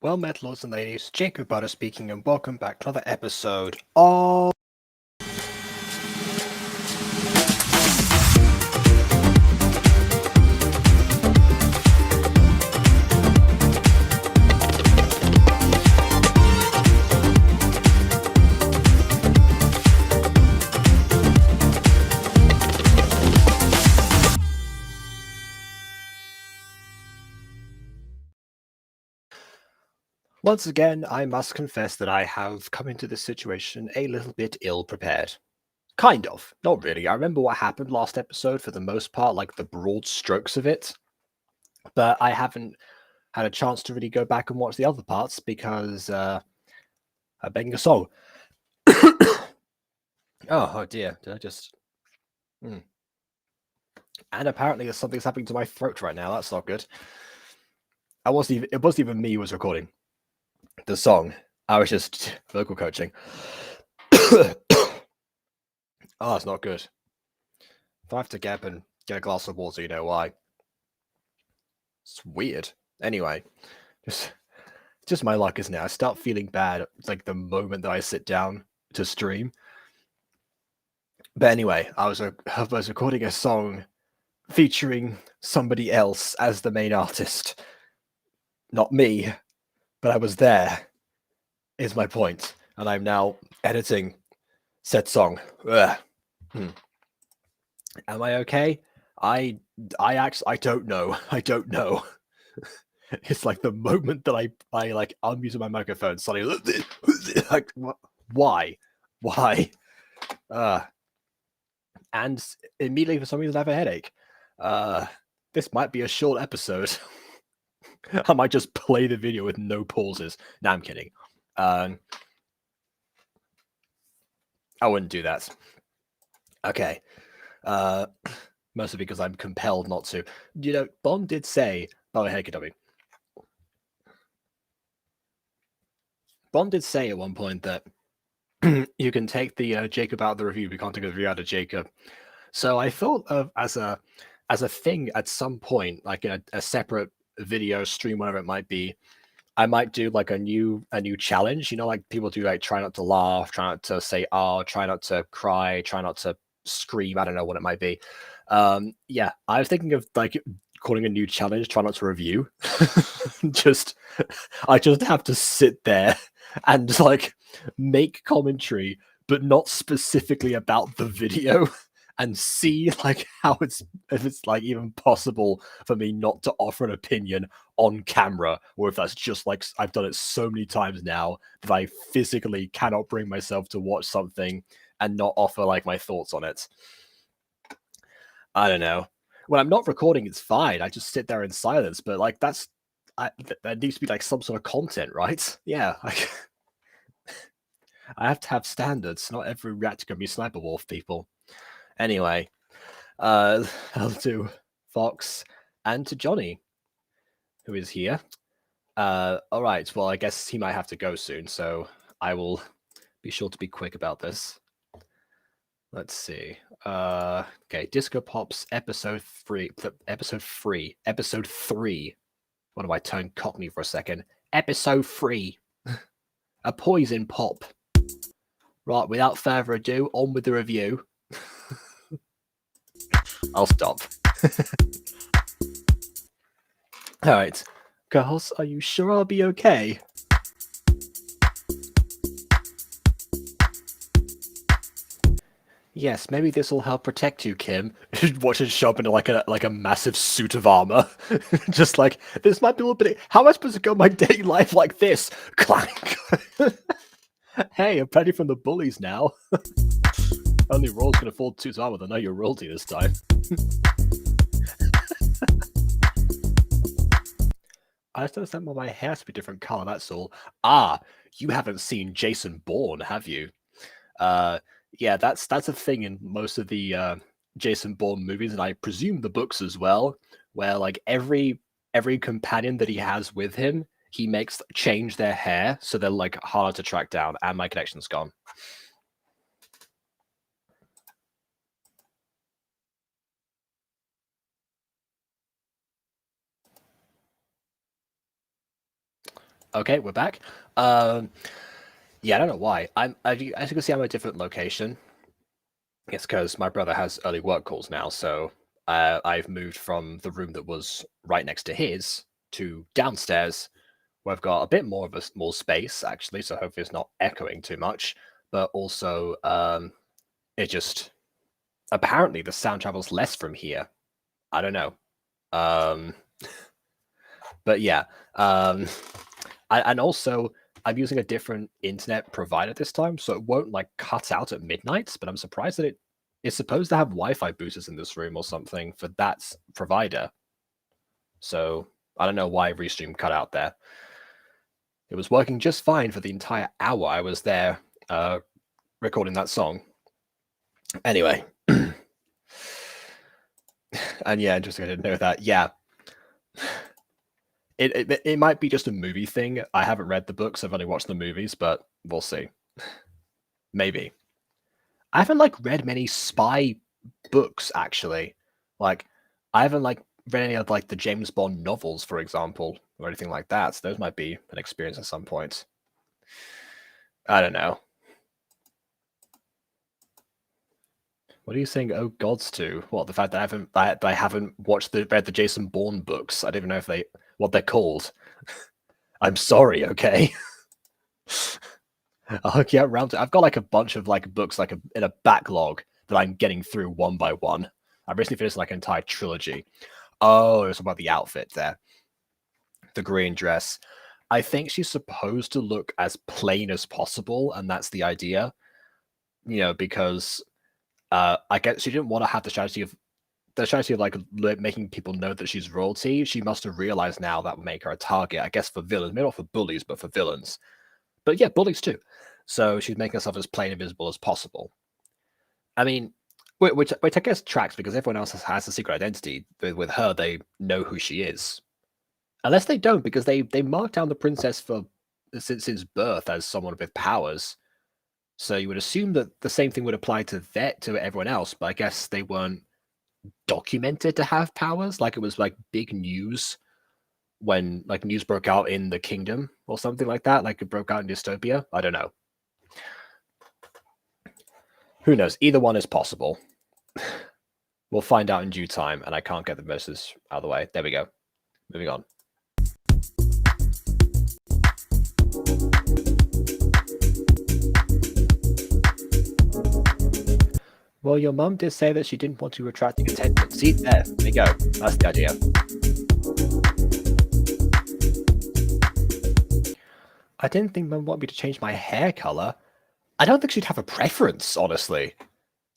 Well met, lords and ladies, Jacob Butter speaking, and welcome back to another episode of... Once again, I must confess that I have come into this situation a little bit ill-prepared. Kind of. Not really. I remember what happened last episode for the most part, like the broad strokes of it, but I haven't had a chance to really go back and watch the other parts because I'm begging a song. Oh dear, did I just... And apparently something's happening to my throat right now, that's not good. It wasn't even me who was recording the song. I was just vocal coaching. Oh, that's not good. If I have to get up and get a glass of water, you know why. It's weird. Anyway, just my luck, isn't it? I start feeling bad like the moment that I sit down to stream. But anyway, I was recording a song featuring somebody else as the main artist. Not me, but I was there, is my point. And I'm now editing said song. Am I okay? I don't know. I don't know. It's like the moment that I like unmuted my microphone, suddenly like why? And immediately for some reason I have a headache. This might be a short episode. I might just play the video with no pauses. No, I'm kidding. I wouldn't do that. Okay. Mostly because I'm compelled not to. You know, Bond did say, oh, hey, KW. Bond did say at one point that you can take the Jacob out of the review, but you can't take the review out of Jacob. So I thought of as a thing at some point, like in a separate video stream, whatever it might be, I might do like a new challenge. You know, like people do, like try not to laugh, try not to say "ah," try not to cry, try not to scream. I don't know what it might be. Yeah, I was thinking of like calling a new challenge, try not to review. I just have to sit there and like make commentary, but not specifically about the video, and see like how if it's like even possible for me not to offer an opinion on camera, or if that's just like I've done it so many times now that I physically cannot bring myself to watch something and not offer like my thoughts on it. I don't know. When I'm not recording, it's fine. I just sit there in silence. But like there needs to be like some sort of content, right? Yeah. I have to have standards. Not every reactor can be Sniper Wolf, people. Anyway, hello to Fox and to Johnny, who is here. All right. Well, I guess he might have to go soon, so I will be sure to be quick about this. Let's see. Okay, Disco Pops episode 3. Episode 3. Episode 3. What do I turn Cockney for a second? Episode 3. A poison pop. Right, without further ado, on with the review. I'll stop. Alright. Girls, are you sure I'll be okay? Yes, maybe this will help protect you, Kim. Watch it show up into like a massive suit of armor. Just like, this might be a little bit... How am I supposed to go my daily life like this? Clank! Hey, I'm ready from the bullies now. Only Royals can afford suits of armor, they'll know you're royalty this time. I just understand why my hair has to be a different color, that's all. Ah, you haven't seen Jason Bourne, have you? Yeah, that's a thing in most of the Jason Bourne movies, and I presume the books as well, where like every companion that he has with him, he makes change their hair so they're like harder to track down, and my connection's gone. Okay, we're back. Yeah, I don't know why. As you can see, I'm at a different location. It's because my brother has early work calls now, so I've moved from the room that was right next to his to downstairs, where I've got a bit more of a small space actually, so hopefully it's not echoing too much. But also, it just apparently the sound travels less from here. I don't know. Um, but yeah, and also I'm using a different internet provider this time, so it won't like cut out at midnight. But I'm surprised that it is supposed to have Wi-Fi boosters in this room or something for that provider. So I don't know why Restream cut out there. It was working just fine for the entire hour I was there recording that song. Anyway, and yeah, interesting. I didn't know that. Yeah. It might be just a movie thing. I haven't read the books. I've only watched the movies, but we'll see. Maybe. I haven't like read many spy books actually. Like I haven't like read any of like the James Bond novels, for example, or anything like that. So those might be an experience at some point. I don't know. What are you saying? Oh gods to what? The fact that I haven't read the Jason Bourne books. I don't even know if what they're called. I'm sorry. Okay. I'll hook you up around to. I've got like a bunch of like books like in a backlog that I'm getting through one by one. I recently finished like an entire trilogy. Oh, it was about the outfit there. The green dress. I think she's supposed to look as plain as possible, and that's the idea. Because I guess she didn't want to have the strategy of like making people know that she's royalty. She must have realized now that would make her a target. I guess for villains, maybe not for bullies, but for villains. But yeah, bullies too. So she's making herself as plain and visible as possible. I mean, which I guess tracks because everyone else has a secret identity. With her, they know who she is. Unless they don't, because they mark down the princess since birth as someone with powers. So you would assume that the same thing would apply to everyone else, but I guess they weren't documented to have powers. Like it was like big news when like news broke out in the kingdom or something like that. Like it broke out in dystopia. I don't know. Who knows? Either one is possible. We'll find out in due time, and I can't get the message out of the way. There we go. Moving on. Well, your mum did say that she didn't want to attract the attention. See, there we go. That's the idea. I didn't think mum wanted me to change my hair color. I don't think she'd have a preference, honestly.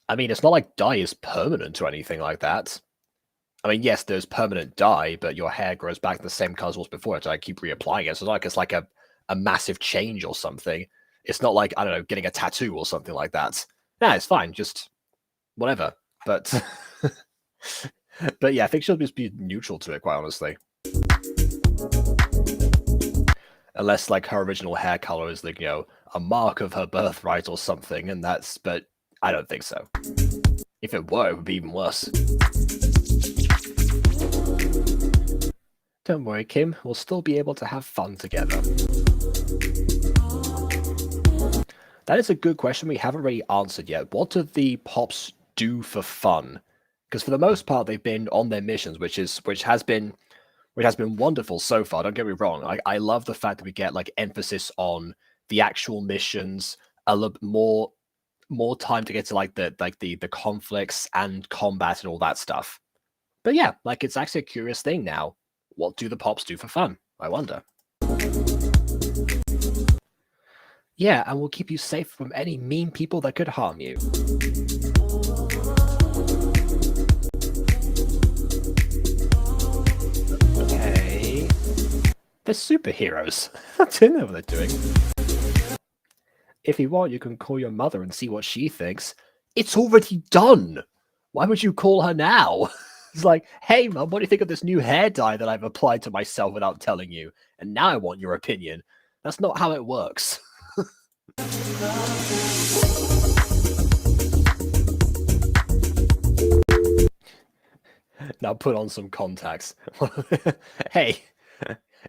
I mean, it's not like dye is permanent or anything like that. I mean, yes, there's permanent dye, but your hair grows back the same color as was before, so I keep reapplying it. So it's like a massive change or something. It's not like, I don't know, getting a tattoo or something like that. Nah, it's fine, just whatever. But but yeah, I think she'll just be neutral to it, quite honestly. Unless like her original hair color is like, a mark of her birthright or something, and but I don't think so. If it were, it would be even worse. Don't worry, Kim, we'll still be able to have fun together. That is a good question we haven't really answered yet. What do the Pops do for fun? Because for the most part, they've been on their missions, which has been wonderful so far. Don't get me wrong. I love the fact that we get like emphasis on the actual missions, a little more time to get to like the conflicts and combat and all that stuff. But yeah, like it's actually a curious thing now. What do the Pops do for fun? I wonder. Yeah, and we'll keep you safe from any mean people that could harm you. Okay. They're superheroes. I don't know what they're doing. If you want, you can call your mother and see what she thinks. It's already done. Why would you call her now? It's like, hey, Mum, what do you think of this new hair dye that I've applied to myself without telling you? And now I want your opinion. That's not how it works. Now put on some contacts. Hey,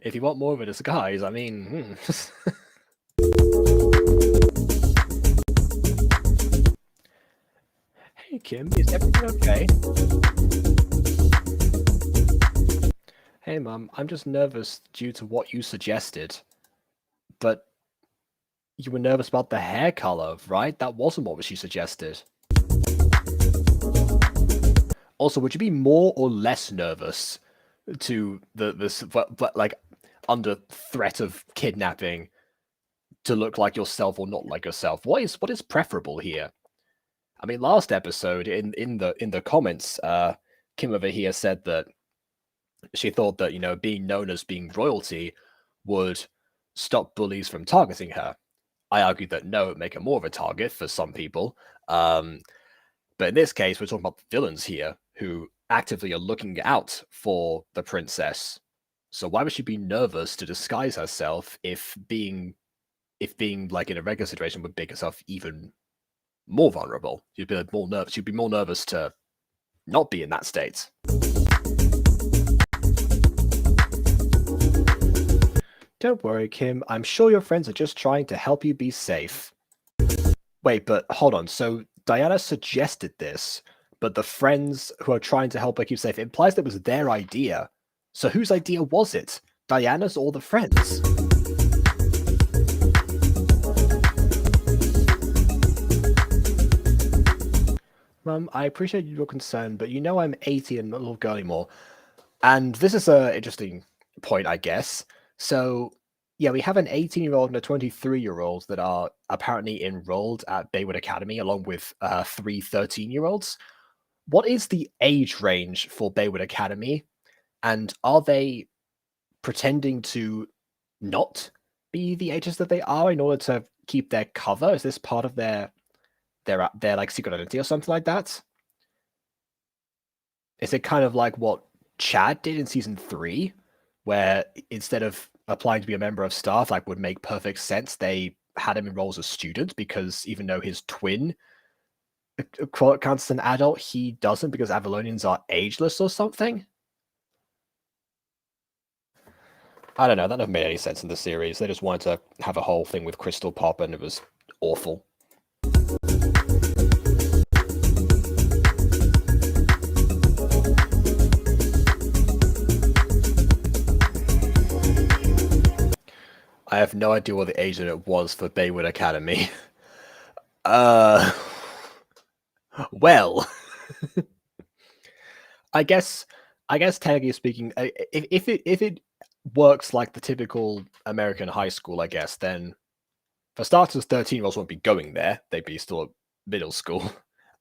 If you want more of a disguise, I mean, Hey Kim, is everything okay? Hey Mum, I'm just nervous due to what you suggested. But you were nervous about the hair color, right? That wasn't what she suggested. Also, would you be more or less nervous to but like under threat of kidnapping to look like yourself or not like yourself? What is preferable here? I mean, last episode in the comments, Kim over here said that she thought that being known as being royalty would stop bullies from targeting her. I argued that no, it would make her more of a target for some people. But in this case, we're talking about the villains here who actively are looking out for the princess. So why would she be nervous to disguise herself if being like in a regular situation would make herself even more vulnerable? She'd be more nervous. She'd be more nervous to not be in that state. Don't worry, Kim. I'm sure your friends are just trying to help you be safe. Wait, but hold on. So Diana suggested this, but the friends who are trying to help her keep safe implies that it was their idea. So whose idea was it? Diana's or the friends? Mum, I appreciate your concern, but I'm 80 and not a little girl anymore. And this is an interesting point, I guess. So, yeah, we have an 18-year-old and a 23-year-old that are apparently enrolled at Baywood Academy, along with 3 13-year-olds. What is the age range for Baywood Academy? And are they pretending to not be the ages that they are in order to keep their cover? Is this part of their like secret identity or something like that? Is it kind of like what Chad did in season 3, where instead of applying to be a member of staff, like would make perfect sense, they had him enroll as a student because even though his twin counts as an adult, he doesn't because Avalonians are ageless or something? I don't know. That never made any sense in the series. They just wanted to have a whole thing with Crystal Pop, and it was awful. I have no idea what the age limit was for Baywood Academy. Well, I guess technically speaking, if it works like the typical American high school, I guess, then for starters, 13-year-olds won't be going there. They'd be still at middle school,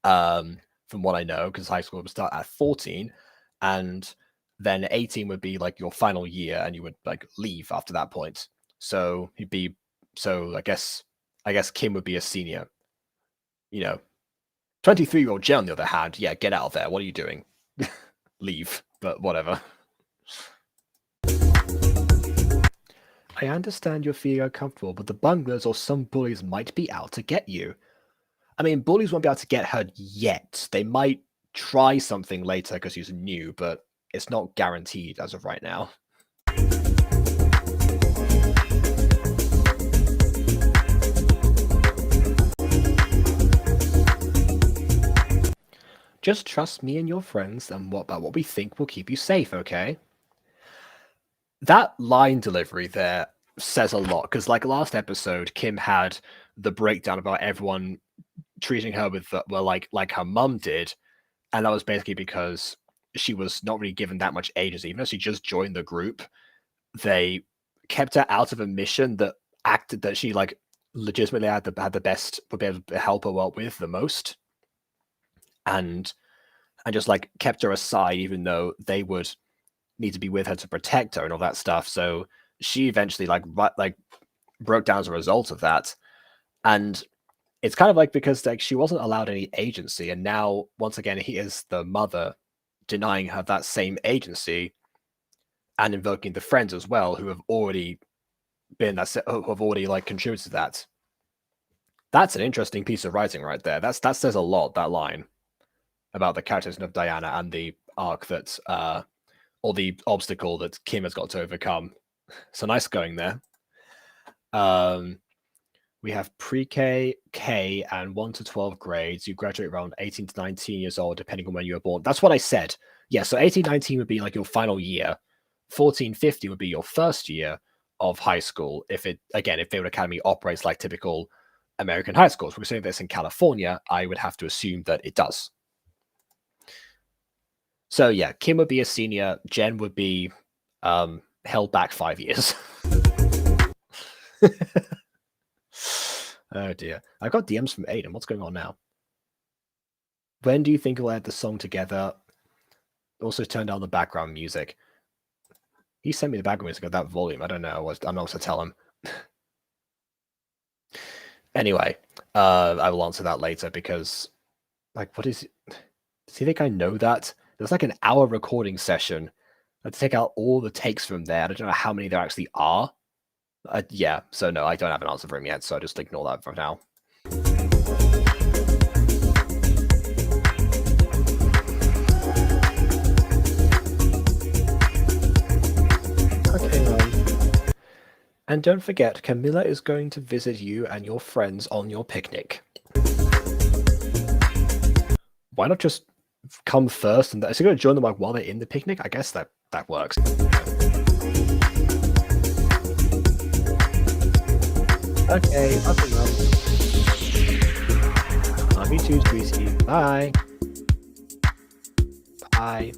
from what I know, because high school would start at 14, and then 18 would be like your final year, and you would like leave after that point. So I guess Kim would be a senior. 23-year-old Jen, on the other hand, yeah, get out of there. What are you doing? Leave, but whatever. I understand you're feeling uncomfortable, but the bunglers or some bullies might be out to get you. I mean, bullies won't be able to get her yet. They might try something later because she's new, but it's not guaranteed as of right now. Just trust me and your friends and about what we think will keep you safe, okay? That line delivery there says a lot, because like last episode, Kim had the breakdown about everyone treating her with like her mum did, and that was basically because she was not really given that much agency. Even though she just joined the group, they kept her out of a mission that acted that she like legitimately had the best, would be able to help her out with the most, and just like kept her aside, even though they would need to be with her to protect her and all that stuff. So she eventually like broke down as a result of that, and it's kind of like because like she wasn't allowed any agency, and now once again he is the mother denying her that same agency and invoking the friends as well, who have already been who have already like contributed to that. That's an interesting piece of writing right there. That says a lot, that line about the characterization of Diana and the arc that or the obstacle that Kim has got to overcome. So nice going there. We have pre-K, K, and 1 to 12 grades. You graduate around 18 to 19 years old, depending on when you were born. That's what I said. Yeah, so 18, 19 would be like your final year. 14, 50 would be your first year of high school. If Favorite Academy operates like typical American high schools. We're saying this in California, I would have to assume that it does. So yeah, Kim would be a senior. Jen would be held back 5 years. Oh dear. I got DMs from Aiden. What's going on now? When do you think we'll add the song together? Also turn down the background music. He sent me the background music at that volume. I don't know. I'm not supposed to tell him. Anyway, I will answer that later because, like, what is it? Does he think I know that? There's like an hour recording session. Let's take out all the takes from there. I don't know how many there actually are. Yeah, so no, I don't have an answer for him yet, so just ignore that for now. Okay, and don't forget, Camilla is going to visit you and your friends on your picnic. Why not just come first? And is he going to join them like while they're in the picnic? I guess that works. Okay, I'll be well. Love you too, Squeezy. Bye. Bye.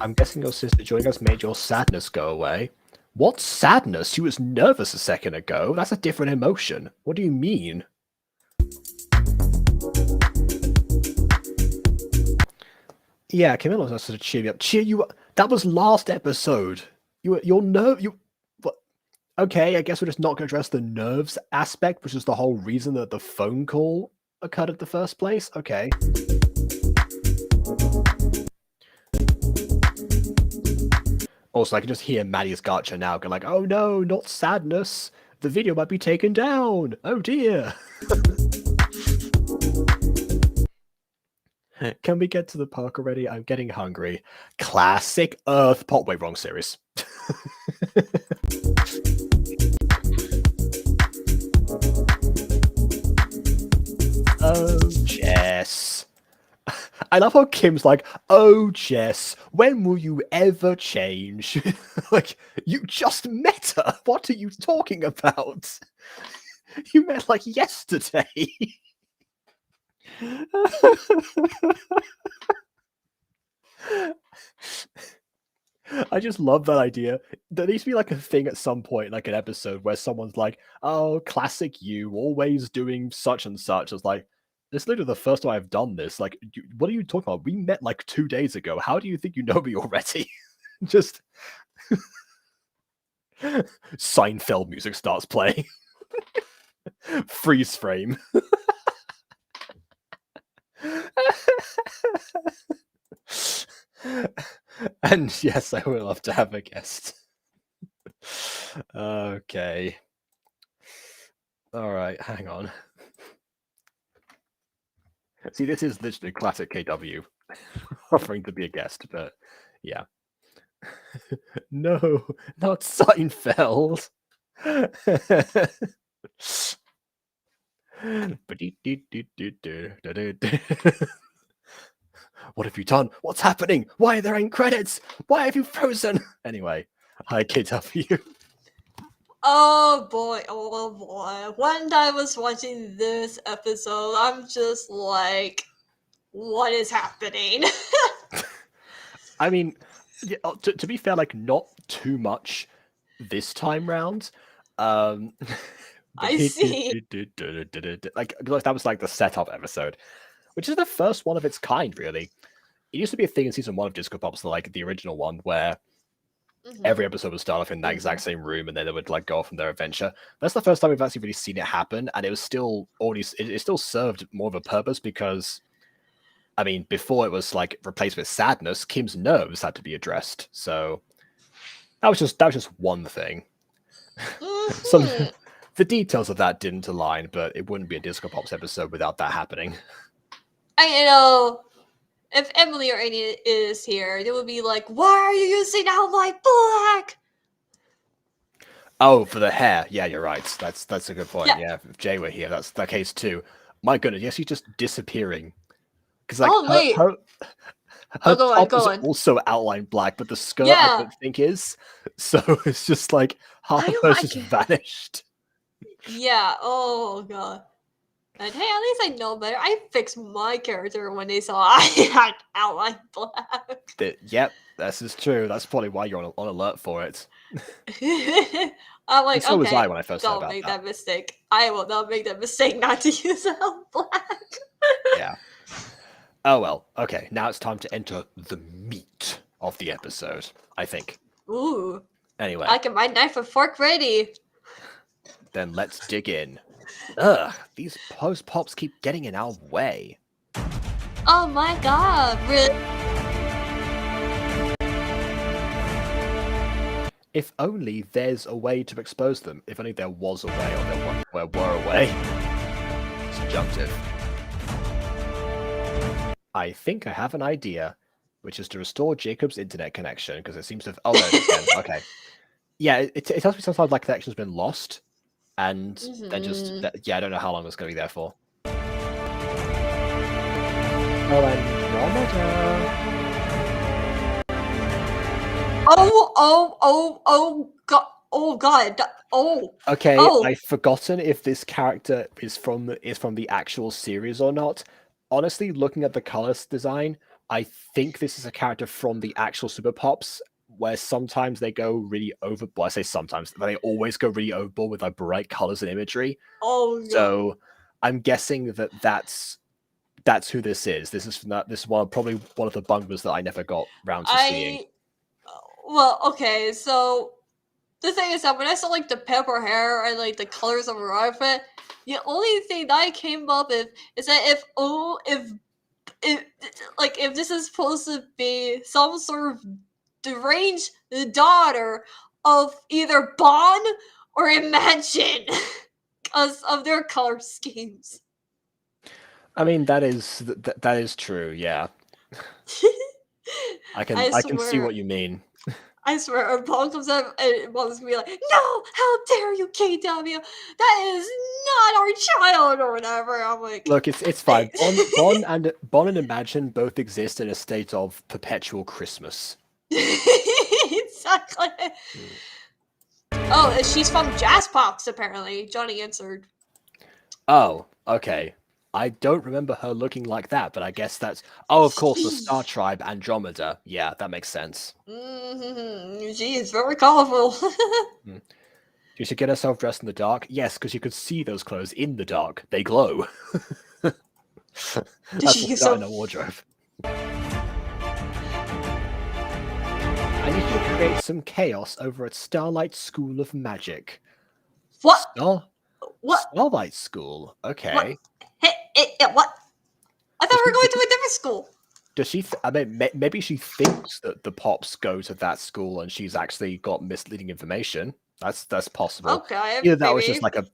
I'm guessing your sister joining us made your sadness go away. What sadness? She was nervous a second ago. That's a different emotion. What do you mean? Yeah, Camilla was supposed to cheer me up. Cheer you up. That was last episode. Okay, I guess we're just not going to address the nerves aspect, which is the whole reason that the phone call occurred at the first place. Okay. Also, I can just hear Maddie's Gacha now go like, oh no, not sadness. The video might be taken down. Oh dear. Can we get to the park already? I'm getting hungry. Classic Earth pot. Wait, wrong series. Oh, Jess. I love how Kim's like, oh, Jess, when will you ever change? Like, you just met her. What are you talking about? You met like yesterday. I just love that idea. There needs to be like a thing at some point, like an episode where someone's like, oh, classic you, always doing such and such. It's like, this is literally the first time I've done this. Like, what are you talking about? We met like 2 days ago. How do you think you know me already? Just Seinfeld music starts playing. Freeze frame. And yes, I would love to have a guest. Okay. All right, hang on. See, this is literally classic KW offering to be a guest, but yeah. No, not Seinfeld. What have you done? What's happening? Why there ain't credits? Why have you frozen? Anyway, hi KW. Oh boy, oh boy. When I was watching this episode, I'm just like, what is happening? I mean, yeah, to be fair, like not too much this time round. I see. Like that was like the setup episode, which is the first one of its kind, really. It used to be a thing in season 1 of Disco Pops, like the original one, where every episode would start off in that exact same room, and then they would like go off on their adventure. That's the first time we've actually really seen it happen, and it was still it still served more of a purpose because, I mean, before it was like replaced with sadness, Kim's nerves had to be addressed. So that was just one thing. Some the details of that didn't align, but it wouldn't be a Disco Pops episode without that happening. And if Emily or Annie is here, they would be like, "Why are you using outline black?" Oh, for the hair. Yeah, you're right. That's a good point. Yeah. Yeah, if Jay were here, that's the case too. My goodness, yes, she's just disappearing. Because like Oh wait. her Oh, go on, top is go on. also outlined black, but the skirt I Yeah. don't think is. So it's just like half of her just vanished. Yeah. Oh god. And hey, at least I know better. I fixed my character when they saw I had outline black. Yep, this is true. That's probably why you're on alert for it. I'm like, And so was okay, I when I first heard don't about make that. that mistake. I will not make that mistake not to use outline black. Yeah. Oh well. Okay, now it's time to enter the meat of the episode, I think. Ooh. Anyway. I get my knife and fork ready. Then let's dig in. Ugh, these pops keep getting in our way. Oh my god, really? If only there's a way to expose them. If only there was a way, or there were a way. Subjunctive. I think I have an idea, which is to restore Jacob's internet connection, because it seems to have... Oh, there it is again. Okay. Yeah, it tells me sometimes like connection's been lost, and then just... Yeah, I don't know how long it's going to be there for. Oh, Andromeda! Oh god. Oh. Okay, Oh. I've forgotten if this character is from the actual series or not. Honestly, looking at the colors design, I think this is a character from the actual Super Pops, where sometimes they go really overboard. Well, I say sometimes, but they always go really overboard with like bright colors and imagery. Oh. So I'm guessing that's who this is. This is probably one of the bunglers that I never got round to seeing. Well, okay, so the thing is that when I saw like the pepper hair and like the colors of her outfit, the only thing that I came up with is that if this is supposed to be some sort of deranged daughter of either Bond or Imagine because of their color schemes. I mean, that is true. Yeah, I can see what you mean. I swear, if Paul comes up and Mom's gonna be like, "No, how dare you, KW? That is not our child," or whatever. I'm like, look, it's fine. Bon and Imagine both exist in a state of perpetual Christmas. Exactly. Oh, she's from Jazz Pops, apparently. Johnny answered. Oh, okay. I don't remember her looking like that, but I guess that's... Oh, of course, the Star Tribe, Andromeda. Yeah, that makes sense. She is very colorful. She should get herself dressed in the dark. Yes, because you could see those clothes in the dark. They glow. That's what's in a wardrobe. I need you to create some chaos over at Starlight School of Magic. What? What? Starlight School? Okay. What? Hey, what? I thought we were going to a different school. Does she? I mean, maybe she thinks that the Pops go to that school, and she's actually got misleading information. That's possible. Okay. Either that was just like a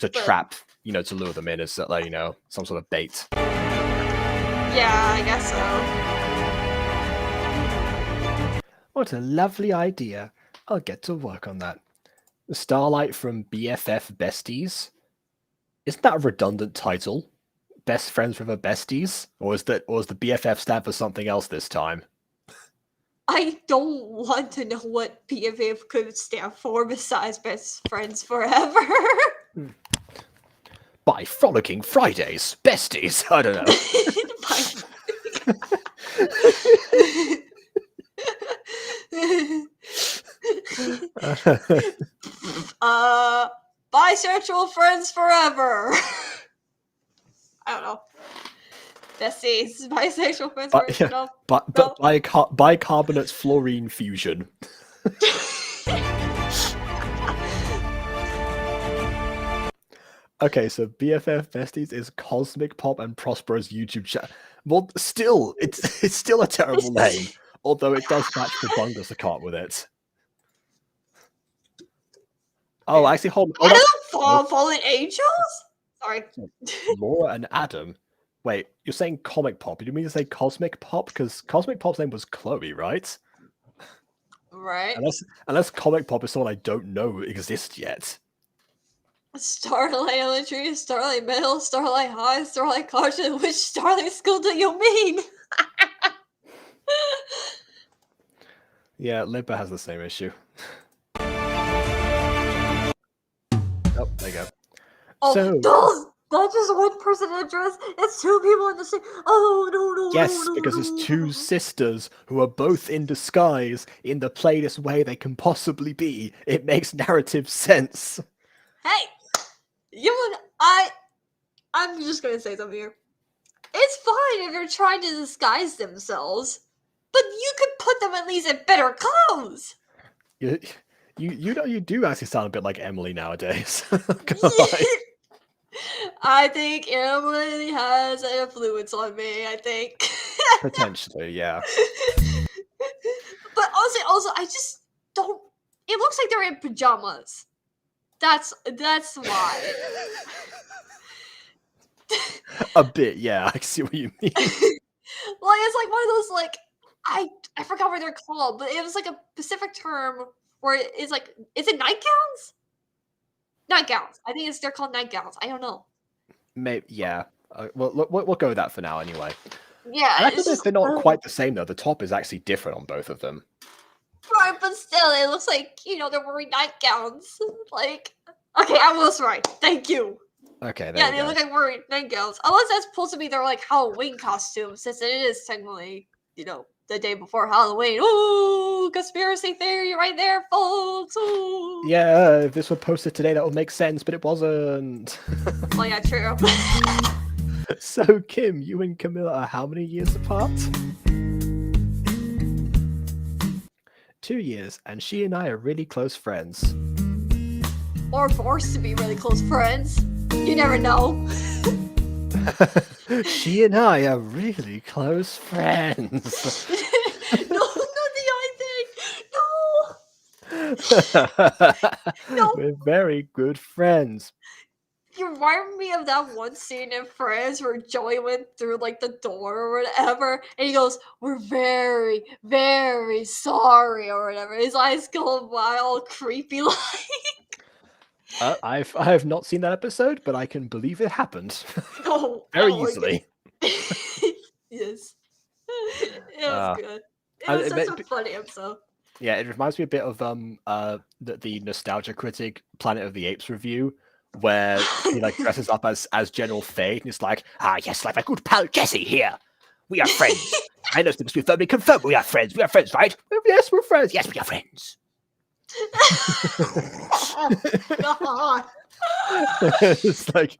trap, to lure them in as some sort of bait. Yeah, I guess so. What a lovely idea! I'll get to work on that. Starlight from BFF Besties. Isn't that a redundant title? Best friends with her besties? Or is the BFF stand for something else this time? I don't want to know what BFF could stand for besides best friends forever. By frolicking Fridays, besties. I don't know. Bisexual friends forever. I don't know. Besties, bisexual friends forever. Bicarbonate fluorine fusion. Okay, so BFF Besties is Cosmic Pop and Prospero's YouTube channel. Well, still, it's still a terrible name, although it does match the bunglers that can't with it. Oh, actually, hold on. Fallen angels? Sorry. Laura and Adam. Wait, you're saying comic pop? You mean to say cosmic pop? Because cosmic pop's name was Chloe, right? Right? Unless comic pop is someone I don't know exists yet. Starlight Elementary, Starlight Middle, Starlight High, Starlight College. Which Starlight school do you mean? Yeah, Limpa has the same issue. Oh, there you go. Oh, So that's just one person address. It's two people in the same. Oh no! yes, No, because it's no. two sisters who are both in disguise in the plainest way they can possibly be. It makes narrative sense. Hey, I'm just gonna say something here. It's fine if you're trying to disguise themselves, but you could put them at least in better clothes. You do actually sound a bit like Emily nowadays. Lie. I think Emily has an influence on me. I think Potentially, yeah. But also, I just don't. It looks like they're in pajamas. That's why. A bit, yeah. I see what you mean. Like it's like one of those like I forgot what they're called, but it was like a specific term where it's like is it nightgowns? Nightgowns. I think they're called nightgowns. I don't know. Maybe, yeah. We'll go with that for now, anyway. Yeah, I it's think just they're not quite the same though. The top is actually different on both of them. right, but still, it looks like they're wearing nightgowns. Like, okay, I was right. Thank you. Okay, there Yeah, you they go. look like wearing nightgowns. Unless that's supposed to be their like Halloween costumes, since it is technically the day before Halloween. Ooh, conspiracy theory right there, folks. Ooh. Yeah, if this were posted today, that would make sense, but it wasn't. Oh yeah, true. So, Kim, you and Camilla are how many years apart? 2 years, and she and I are really close friends. Or forced to be really close friends. You never know. She and I are really close friends. No, not the eye thing. No. We're very good friends. You remind me of that one scene in Friends where Joey went through like the door or whatever, and he goes, "We're very, very sorry" or whatever. His eyes go by all creepy like. I have not seen that episode, but I can believe it happened. Oh, Very oh, easily. Yes, it was good. It was such a funny episode. Yeah, it reminds me a bit of the Nostalgia Critic Planet of the Apes review, where he like dresses up as General Fade, and it's like, yes, like my good pal Jesse here. We are friends. I know this must be firmly confirmed. We are friends. We are friends, right? Yes, we're friends. Yes, we are friends. Oh, God. It's like,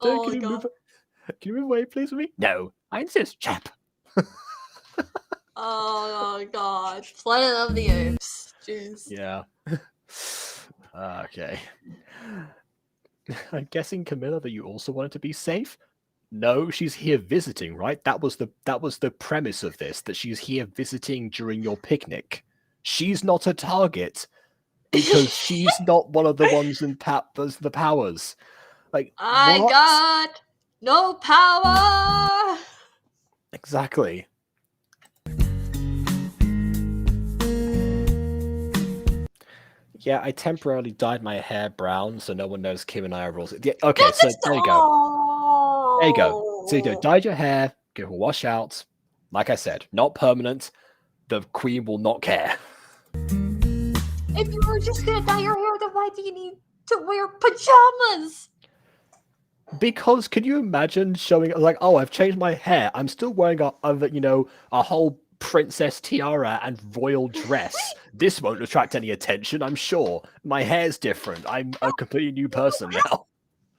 Oh, can you move away, please, with me? No, I insist, chap. Oh God, Planet of the Apes. Jeez. Yeah. Okay. I'm guessing, Camilla, that you also wanted to be safe. No, she's here visiting, right? That was the premise of this, that she's here visiting during your picnic. She's not a target because she's not one of the ones in the powers. Like, I what? got no power. Exactly. Yeah, I temporarily dyed my hair brown so no one knows Kim and I are rules. Yeah, okay, That's so there you go. There you go. So you dyed your hair, give it a wash out. Like I said, not permanent. The queen will not care. If you were just gonna dye your hair, then why do you need to wear pajamas? Because can you imagine showing like, oh, I've changed my hair. I'm still wearing a whole princess tiara and royal dress. This won't attract any attention, I'm sure. My hair's different. I'm a completely new person now.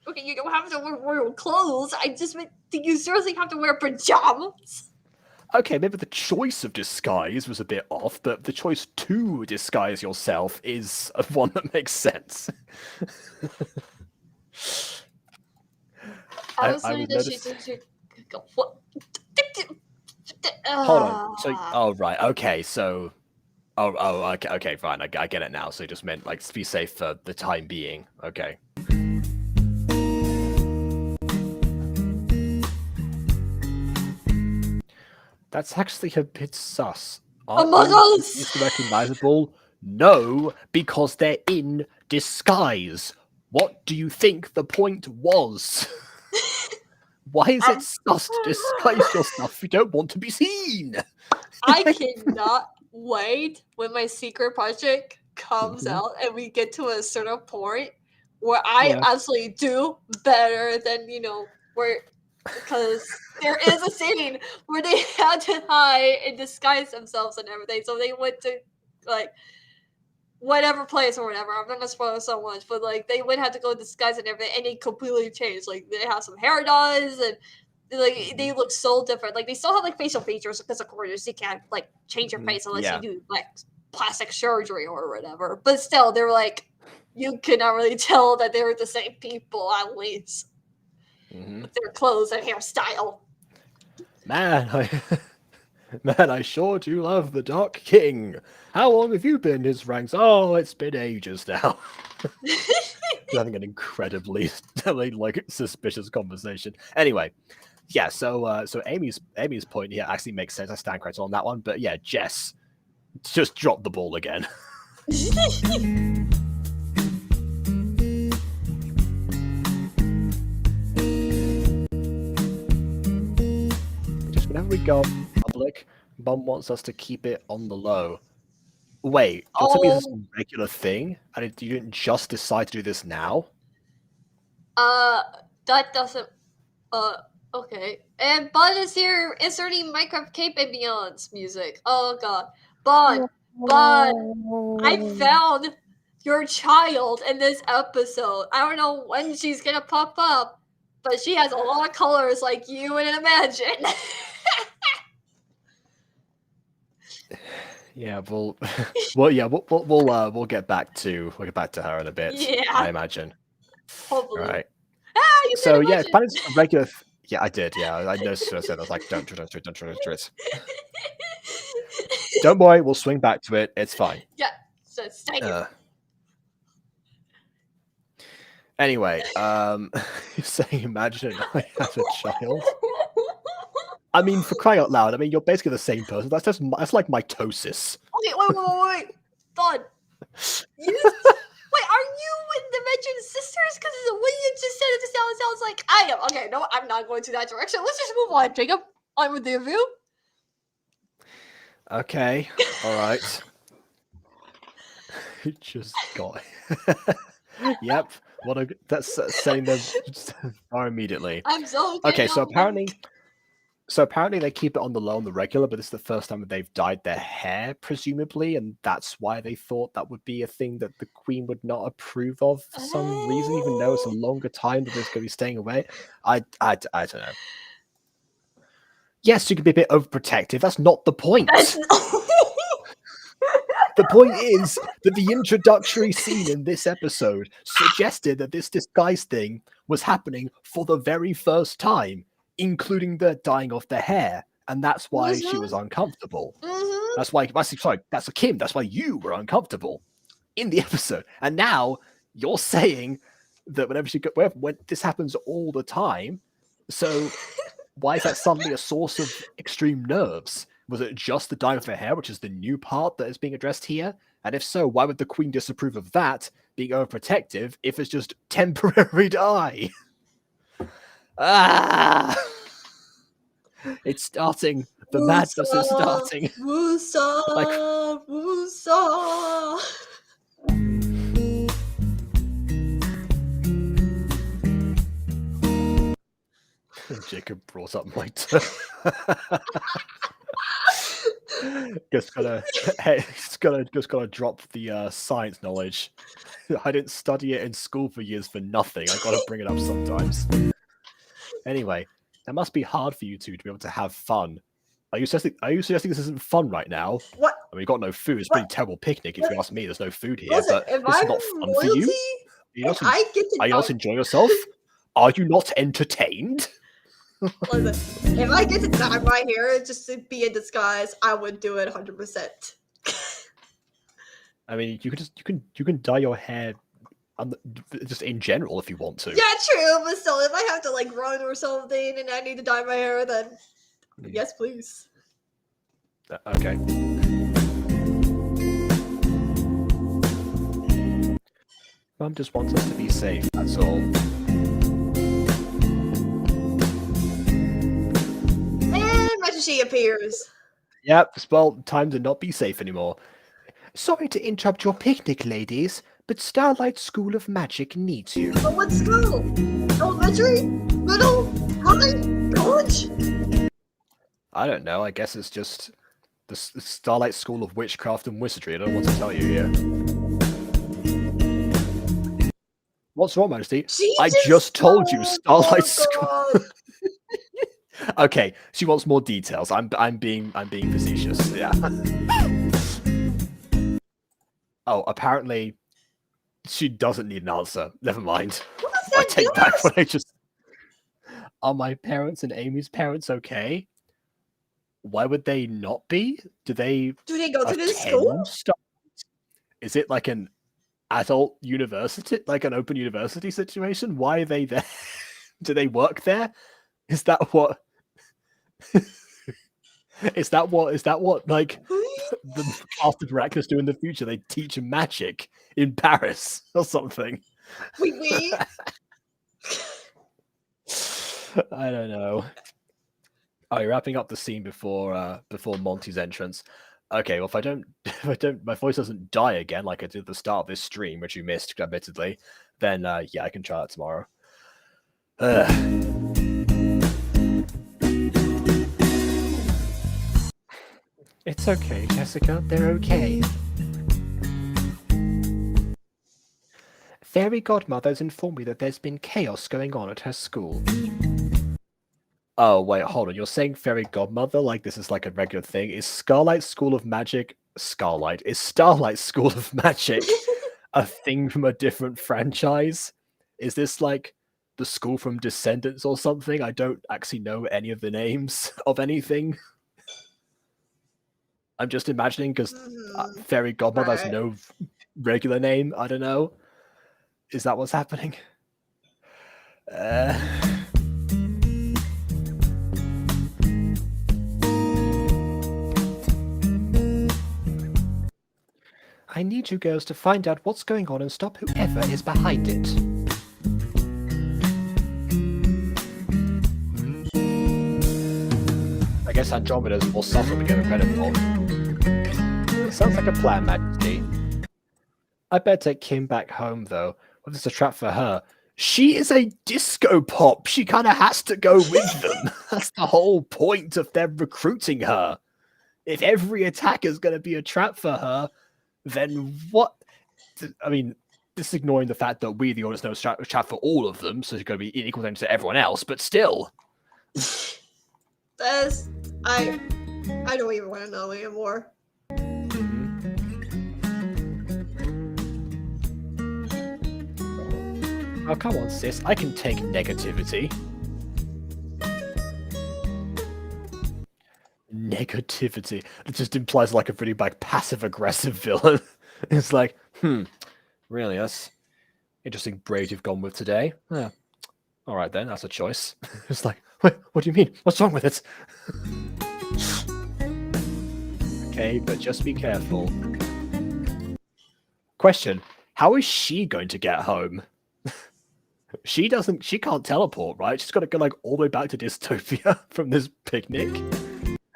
Okay, you don't have to wear royal clothes. I just meant, do you seriously have to wear pajamas? Okay, maybe the choice of disguise was a bit off, but the choice to disguise yourself is one that makes sense. I was saying that she what? Hold on. So, right, okay. So, okay, fine. I get it now. So, it just meant like be safe for the time being. Okay. That's actually a bit sus. Among Aren't Us! easily recognizable? No, because they're in disguise. What do you think the point was? Why is it sus to disguise yourself if you don't want to be seen? I cannot wait when my secret project comes out and we get to a certain point where I Yeah. actually do better than where, because there is a scene where they had to hide and disguise themselves and everything. So they went to like whatever place or whatever. I'm not gonna spoil it so much, but like they would have to go disguise and everything, and it completely changed. Like they have some hair dyes and like they look so different. Like they still have like facial features because of course you can't like change your face unless you do like plastic surgery or whatever. But still, they're like you could not really tell that they were the same people at least with their clothes and hairstyle. Man, I sure do love the Dark King. How long have you been in his ranks? Oh, it's been ages now. Having an incredibly like suspicious conversation. Anyway, yeah. So Amy's point here actually makes sense. I stand corrected on that one. But yeah, Jess just dropped the ball again. Just whenever we go public, Mum wants us to keep it on the low. Wait, you're telling me this is a regular thing, and you didn't just decide to do this now? That doesn't. Okay. And Bond is here inserting Minecraft Cape and Beyond's music. Oh god. Bond, I found your child in this episode. I don't know when she's gonna pop up, but she has a lot of colors like you would imagine. Yeah, we'll get back to her in a bit. Yeah. I imagine. Hopefully. All right. You So said yeah, imagine. Planet's a regular. Yeah, I did. Yeah, I noticed what I said. I was like, don't do it. Don't worry, we'll swing back to it. It's fine. Yeah. So stay here. Anyway, you're saying imagine I have a child. I mean, for crying out loud, I mean, you're basically the same person. That's like mitosis. Okay, wait. Bond. Wait, are you with Dimension Sisters? Because the way you just said it sounds like I am. Okay, no, I'm not going to that direction. Let's just move on, Jacob. On with the review. Okay, all right. Just got. Yep. That's setting them far immediately. I'm so okay. So apparently they keep it on the low on the regular, but this is the first time that they've dyed their hair, presumably, and that's why they thought that would be a thing that the Queen would not approve of for some reason, even though it's a longer time that it's going to be staying away. I don't know. Yes, you can be a bit overprotective. That's not the point. The point is that the introductory scene in this episode suggested that this disguise thing was happening for the very first time, including the dyeing of the hair, and that's why she was uncomfortable. That's why, sorry, that's Kim. That's why you were uncomfortable in the episode, and now you're saying that when this happens all the time, so why is that suddenly a source of extreme nerves? Was it just the dyeing of her hair, which is the new part that is being addressed here? And if so, why would the Queen disapprove of that being overprotective if it's just temporary dye? It's starting. The madness is starting. Jacob brought up my turn. just gotta drop the science knowledge. I didn't study it in school for years for nothing. I gotta bring it up sometimes. Anyway, that must be hard for you two to be able to have fun. Are you suggesting this isn't fun right now? What? I mean, you got no food. It's a pretty terrible picnic if you ask me. There's no food here, Listen, but if it's I'm not fun royalty, for you. Are you not enjoying yourself? Are you not entertained? Listen, if I get to dye my hair just to be in disguise, I would do it 100%. I mean, you can dye your hair just in general if you want to. Yeah, true, but still, if I have to like run or something and I need to dye my hair, then yes, please. Okay. Mum just wants us to be safe, that's all. And Majishi appears. Yep, well, time to not be safe anymore. Sorry to interrupt your picnic, ladies, but Starlight School of Magic needs you. But what school? Elementary? Middle? High? College? I don't know, I guess it's just the Starlight School of Witchcraft and Wizardry. I don't know what to tell you here. What's wrong, Majesty? I just told you, Starlight School. Okay, she wants more details. I'm being facetious. Yeah. Oh, apparently she doesn't need an answer. Never mind. I take back what I just. Are my parents and Amy's parents okay? Why would they not be? Do they go to this school? Is it like an adult university, like an open university situation? Why are they there? Do they work there? Is that what? Is that what like the cast of Miraculous do in the future? They teach magic in Paris or something. Wait. I don't know. Oh, you're wrapping up the scene before Monty's entrance. Okay, well, if I don't, my voice doesn't die again like I did at the start of this stream, which you missed, admittedly, then yeah, I can try that tomorrow. It's okay, Jessica. They're okay. Fairy Godmother's informed me that there's been chaos going on at her school. Oh, wait, hold on. You're saying Fairy Godmother like this is like a regular thing? Is Starlight School of Magic... Is Starlight School of Magic a thing from a different franchise? Is this like the school from Descendants or something? I don't actually know any of the names of anything. I'm just imagining because Fairy Godmother has no regular name. I don't know. Is that what's happening? I need you girls to find out what's going on and stop whoever is behind it. I guess Andromeda's more subtle to get a credit for. Sounds like a plan, Majesty. I better take Kim back home, though. What if it's a trap for her? She is a disco pop. She kind of has to go with them. That's the whole point of them recruiting her. If every attack is going to be a trap for her, then what? I mean, this is ignoring the fact that we, the audience, know it's a trap for all of them, so it's going to be equal to everyone else, but still. I don't even want to know anymore. Oh, come on, sis. I can take negativity. Negativity. It just implies like a pretty like passive-aggressive villain. It's like, really, that's interesting braid you've gone with today. Yeah. All right, then. That's a choice. It's like, wait, what do you mean? What's wrong with it? Okay, but just be careful. Question. How is she going to get home? She can't teleport, right? She's got to go like all the way back to Dystopia from this picnic.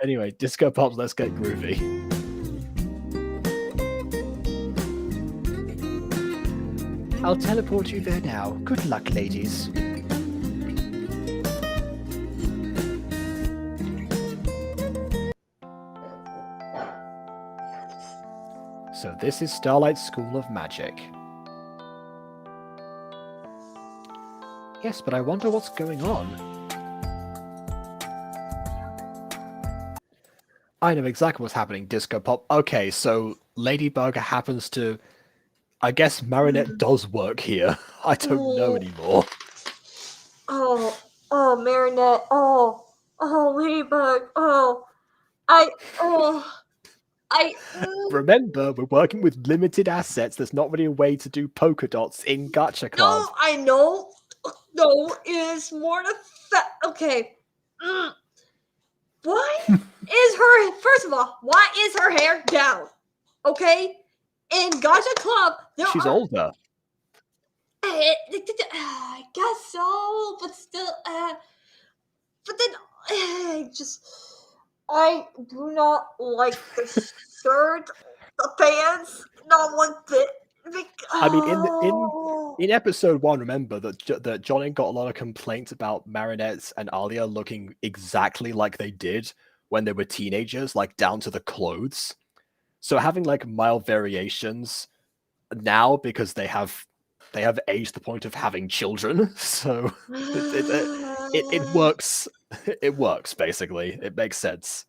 Anyway, Disco Pops, let's get groovy. I'll teleport you there now. Good luck, ladies. So this is Starlight School of Magic. Yes, but I wonder what's going on. I know exactly what's happening, Disco Pop. Okay, so Ladybug happens to... I guess Marinette does work here. I don't know anymore. Oh, Marinette. Oh, Ladybug. Remember, we're working with limited assets. There's not really a way to do polka dots in Gacha cards. No, I know. No, it is more the fact. Okay. Why is her, first of all, why is her hair down? Okay? In Gacha Club, She's older. I guess so, but still, but then, I do not like the shirt, the pants, not one bit. I mean, in episode 1, remember that Johnny got a lot of complaints about Marinette and Alia looking exactly like they did when they were teenagers, like down to the clothes. So having like mild variations now because they have aged to the point of having children. So it works. It works basically. It makes sense.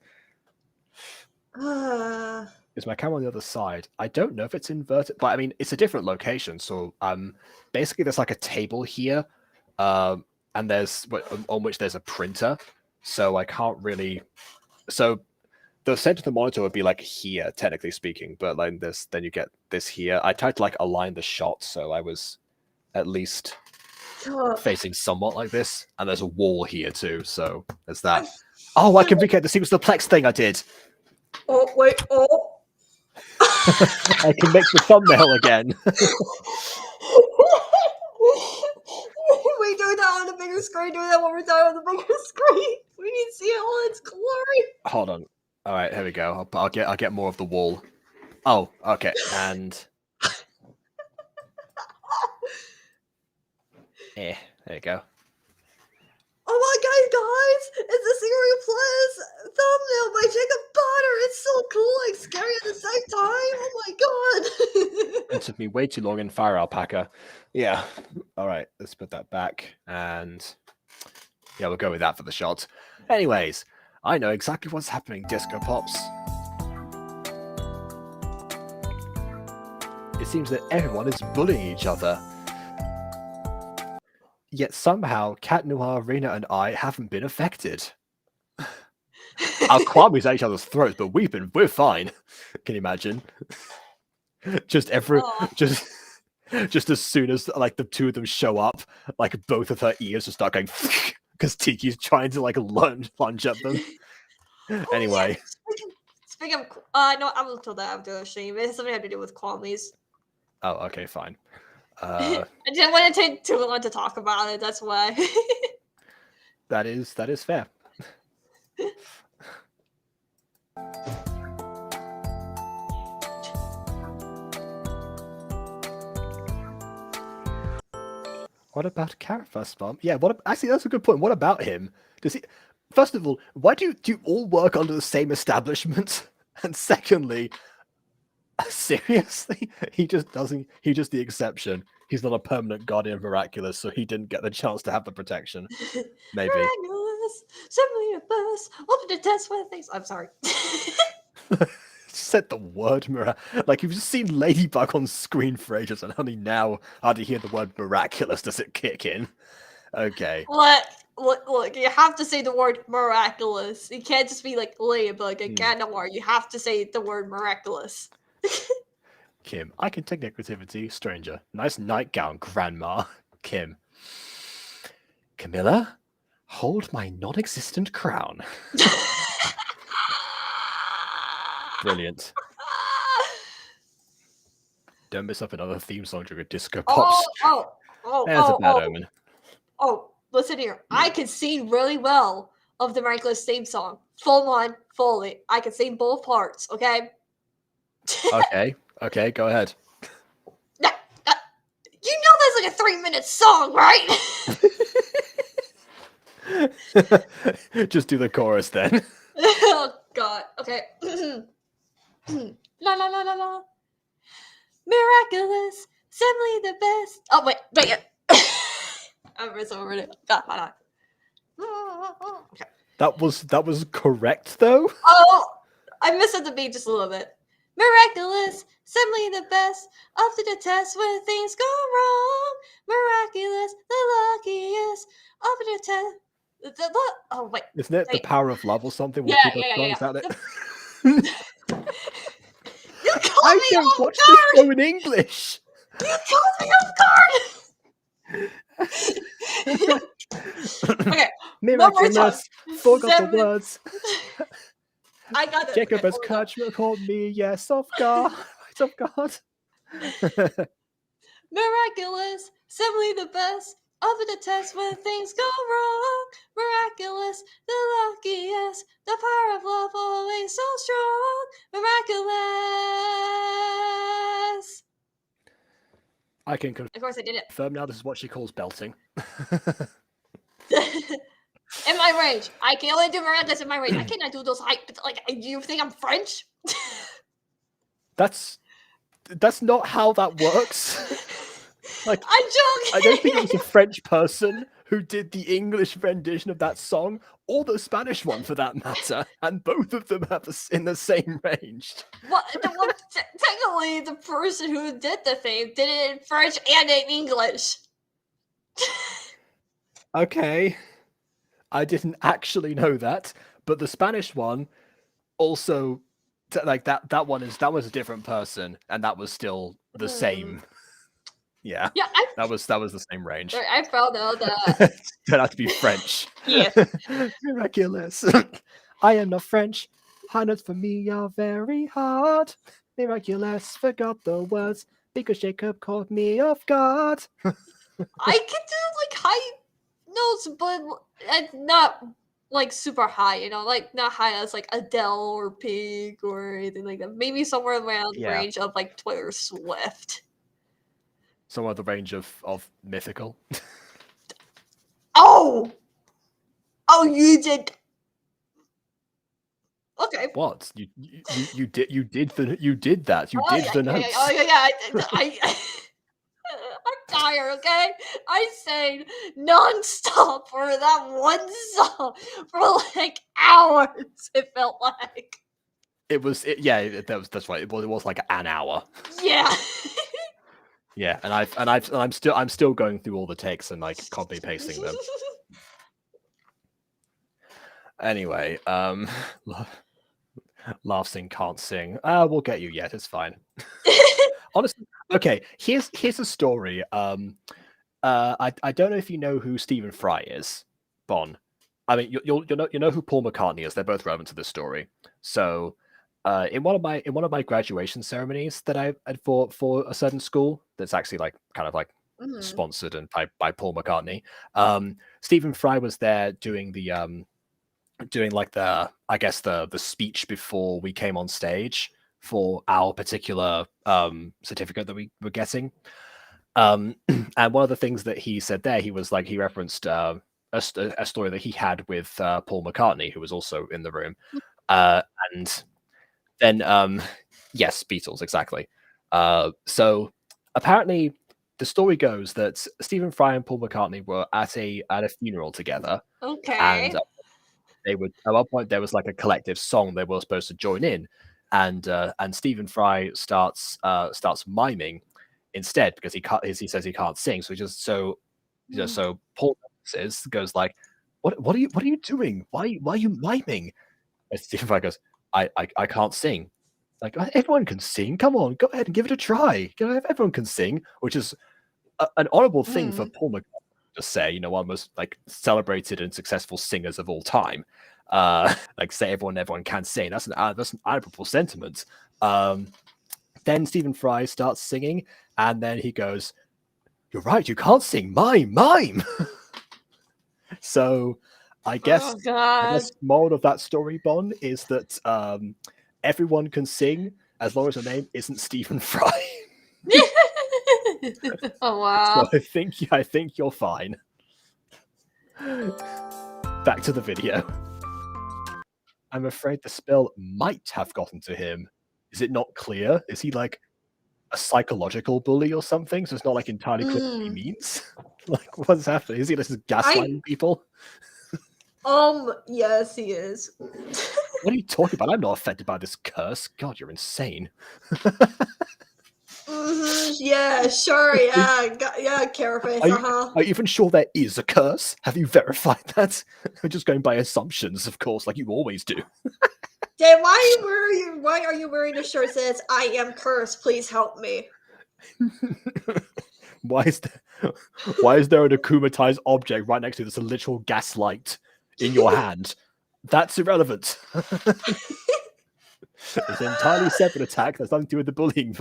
Is my camera on the other side? I don't know if it's inverted, but I mean it's a different location. So basically there's like a table here, and there's on which there's a printer. So I can't really. So the center of the monitor would be like here, technically speaking, but like this, then you get this here. I tried to like align the shot so I was at least facing somewhat like this, and there's a wall here too. So there's that. Oh, I can recreate the sequence of the Plex thing I did. Oh wait! Oh. I can make the thumbnail again. We do that on the bigger screen. Do that one more time on the bigger screen. We need to see it all its glory. Hold on. All right, here we go. I'll get more of the wall. Oh, okay, and there you go. Oh my god, guys! It's a Serial Plus thumbnail by Jacob Potter. It's so cool, like scary at the same time. Oh my god! It took me way too long in Fire Alpaca. Yeah. All right, let's put that back, and yeah, we'll go with that for the shot. Anyways, I know exactly what's happening, Disco Pops. It seems that everyone is bullying each other. Yet somehow, Cat Noir, Rena, and I haven't been affected. Our Kwame's at each other's throats, but we're fine. Can you imagine? Just as soon as like the two of them show up, like both of her ears just start going because Tiki's trying to like lunge at them. Anyway. Speaking of, no, I will tell that after the stream. It has something to do with Kwame's. Oh, okay, fine. I didn't want to take too long to talk about it. That's why. That is fair. What about Carrot First Bomb? Yeah, actually that's a good point. What about him? Does he? First of all, why do you all work under the same establishment? And secondly, seriously, he's just the exception. He's not a permanent guardian of Miraculous, so he didn't get the chance to have the protection. Maybe. Miraculous, simply the best. Open the test for things. I'm sorry. Said the word like you've just seen Ladybug on screen for ages, and only now hard to hear the word miraculous does it kick in. Okay. Look, you have to say the word miraculous. You can't just be like Ladybug and Cat Noir. You have to say the word miraculous. Kim, I can take negativity. Stranger, nice nightgown, Grandma. Kim, Camilla, hold my non-existent crown. Brilliant. Don't miss up another theme song during a Disco Pops. There's a bad omen. Oh, listen here. I can sing really well of the Miraculous theme song. Full on, fully. I can sing both parts, okay? Okay, go ahead. You know that's like a 3-minute song, right? Just do the chorus then. Oh, God. Okay. La la la la la. Miraculous, simply the best. Oh, wait, dang it. I'm over it. God, hold on. Okay. That was correct though. Oh, I missed the beat just a little bit. Miraculous, simply the best. Up to the test when things go wrong. Miraculous, the luckiest. Up to the test. Oh wait, isn't it the power of love or something? Yeah. I can watch this show in English. You caught me off guard. Okay, one more time. Miraculous, forgot the 7. words. I got it. Jacob Okay, has hold on. called me, yes, of God. Right, of God. Miraculous, simply the best. Up at the test when things go wrong. Miraculous, the luckiest. The power of love always so strong. Miraculous. I can Of course, I did it. confirm now this is what she calls belting. In my range, I can only do miraculous in my range. I cannot do those high. Like, you think I'm French? That's not how that works. Like, I'm joking. I don't think it was a French person who did the English rendition of that song, or the Spanish one for that matter, and both of them have in the same range. Well, technically, the person who did the thing did it in French and in English. Okay, I didn't actually know that, but the Spanish one also, like that was a different person, and that was still the same. Yeah, that was the same range. Right, I found out that Turned out to be French. Yeah. Miraculous. I am not French. High notes for me are very hard. Miraculous. Forgot the words because Jacob caught me off guard. I can do like high notes, but it's not like super high. You know, like not high as like Adele or Pink or anything like that. Maybe somewhere around the Yeah. range of like Taylor Swift. Somewhere the range of mythical. Oh, you did. Okay. What? You did that. You did the notes. I I'm tired, okay? I sang non-stop for that one song for like hours, it felt like. That's right. It was like an hour. Yeah. Yeah, and I'm still going through all the takes and like copy pasting them. Anyway, laugh sing can't sing. We'll get you yet. It's fine. Honestly, okay. Here's a story. I don't know if you know who Stephen Fry is, Bon. I mean, you know who Paul McCartney is. They're both relevant to this story. So, in one of my graduation ceremonies that I had for a certain school, that's actually like kind of like sponsored and by Paul McCartney. Stephen Fry was there doing the I guess the speech before we came on stage for our particular certificate that we were getting. And one of the things that he said there, he referenced a story that he had with Paul McCartney, who was also in the room. And then, yes, Beatles, exactly. So apparently the story goes that Stephen Fry and Paul McCartney were at a funeral together. Okay. And they would, at one point there was like a collective song they were supposed to join in, and Stephen Fry starts miming instead because he says he can't sing, so Paul goes like, what are you doing? Why are you miming? And Stephen Fry goes, I can't sing. Like, everyone can sing. Come on, go ahead and give it a try. Everyone can sing, which is an honorable thing for Paul McCartney to say. One of the most like celebrated and successful singers of all time. Like say everyone can sing. That's an admirable sentiment. Then Stephen Fry starts singing, and then he goes, "You're right. You can't sing. Mime." So, I guess the moral of that story, Bon, is that everyone can sing as long as your name isn't Stephen Fry. Oh wow! So I think you're fine. Back to the video. I'm afraid the spell might have gotten to him. Is it not clear? Is he like a psychological bully or something? So it's not like entirely clear what he means. Like, what's happening? Is he just gaslighting people? Yes, he is. What are you talking about? I'm not offended by this curse. God, you're insane. Yeah, sure. Yeah, Carapace. Are you even sure there is a curse? Have you verified that? I'm just going by assumptions, of course, like you always do. Then why are you wearing a shirt that says "I am cursed"? Please help me. Why is Why is there an akumatized object right next to this, a literal gaslight in your hand? That's irrelevant. It's an entirely separate attack that's nothing to do with the bullying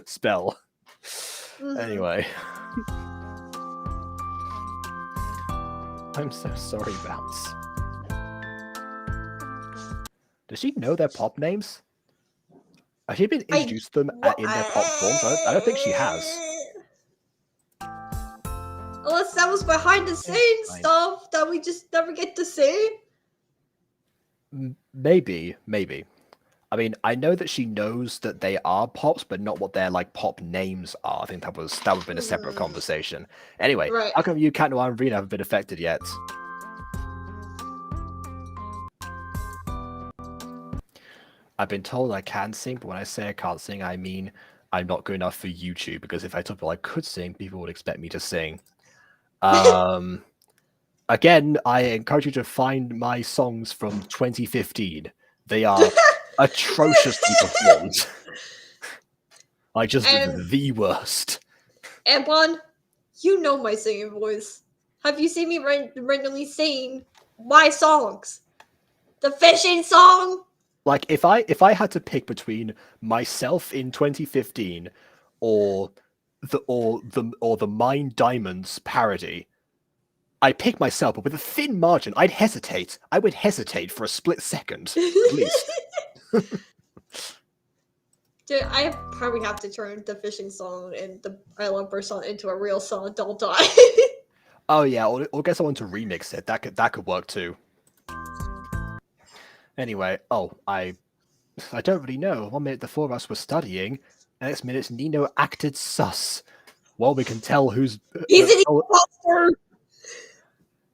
spell. Anyway. I'm so sorry, Bounce. Does she know their pop names? Has she been introduced to them in their pop forms? I don't think she has. Unless that was behind the scenes stuff that we just never get to see. Maybe. I mean, I know that she knows that they are pops, but not what their like pop names are. I think that would have been a separate conversation. Anyway, how come you, Cat Noir, and Rena haven't been affected yet? I've been told I can sing, but when I say I can't sing, I mean I'm not good enough for YouTube, because if I told people I could sing, people would expect me to sing. Again, I encourage you to find my songs from 2015. They are atrociously performed. Like, just the worst. Antoine, you know my singing voice. Have you seen me randomly sing my songs? The fishing song? Like, if I had to pick between myself in 2015 or the Mine Diamonds parody, I'd pick myself, but with a thin margin. I'd hesitate. I would hesitate for a split second, at least. Dude, I probably have to turn the fishing song and the I Love Bird song into a real song. Don't die. Oh yeah, or get someone to remix it. That could work too. Anyway, I don't really know. 1 minute the four of us were studying, and next minute Nino acted sus. Well, we can tell who's. He's an imposter.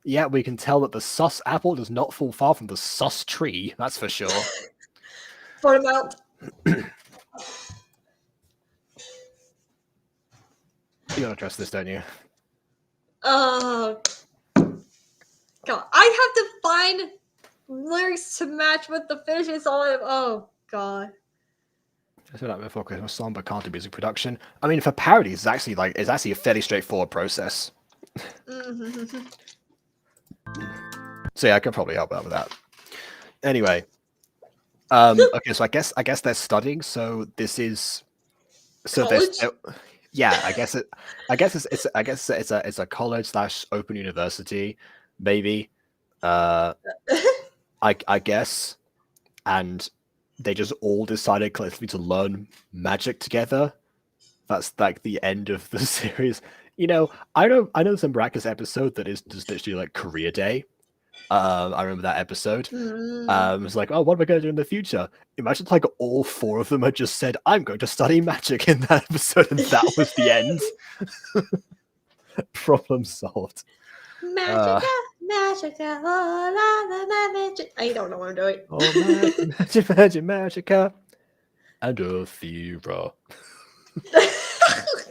Yeah, we can tell that the sus apple does not fall far from the sus tree. That's for sure. Point him out. You gotta address this, don't you? God, I have to find lyrics to match with the fishes on him. Oh God. Just like before Christmas song, but can't do music production. I mean, for parodies, it's actually a fairly straightforward process. So yeah, I could probably help out with that. Anyway, okay, so I guess they're studying. So this is College? Yeah, I guess it's a college / open university, maybe. I guess, and they just all decided collectively to learn magic together. That's like the end of the series. You know, I know there's a miraculous episode that is just literally like career day. I remember that episode. It's like, oh, what am I going to do in the future? Imagine like all four of them had just said, I'm going to study magic in that episode, and that was the end. Problem solved. Magica, magica, oh, magic. I don't know what I'm doing. Oh, magica, and Athera.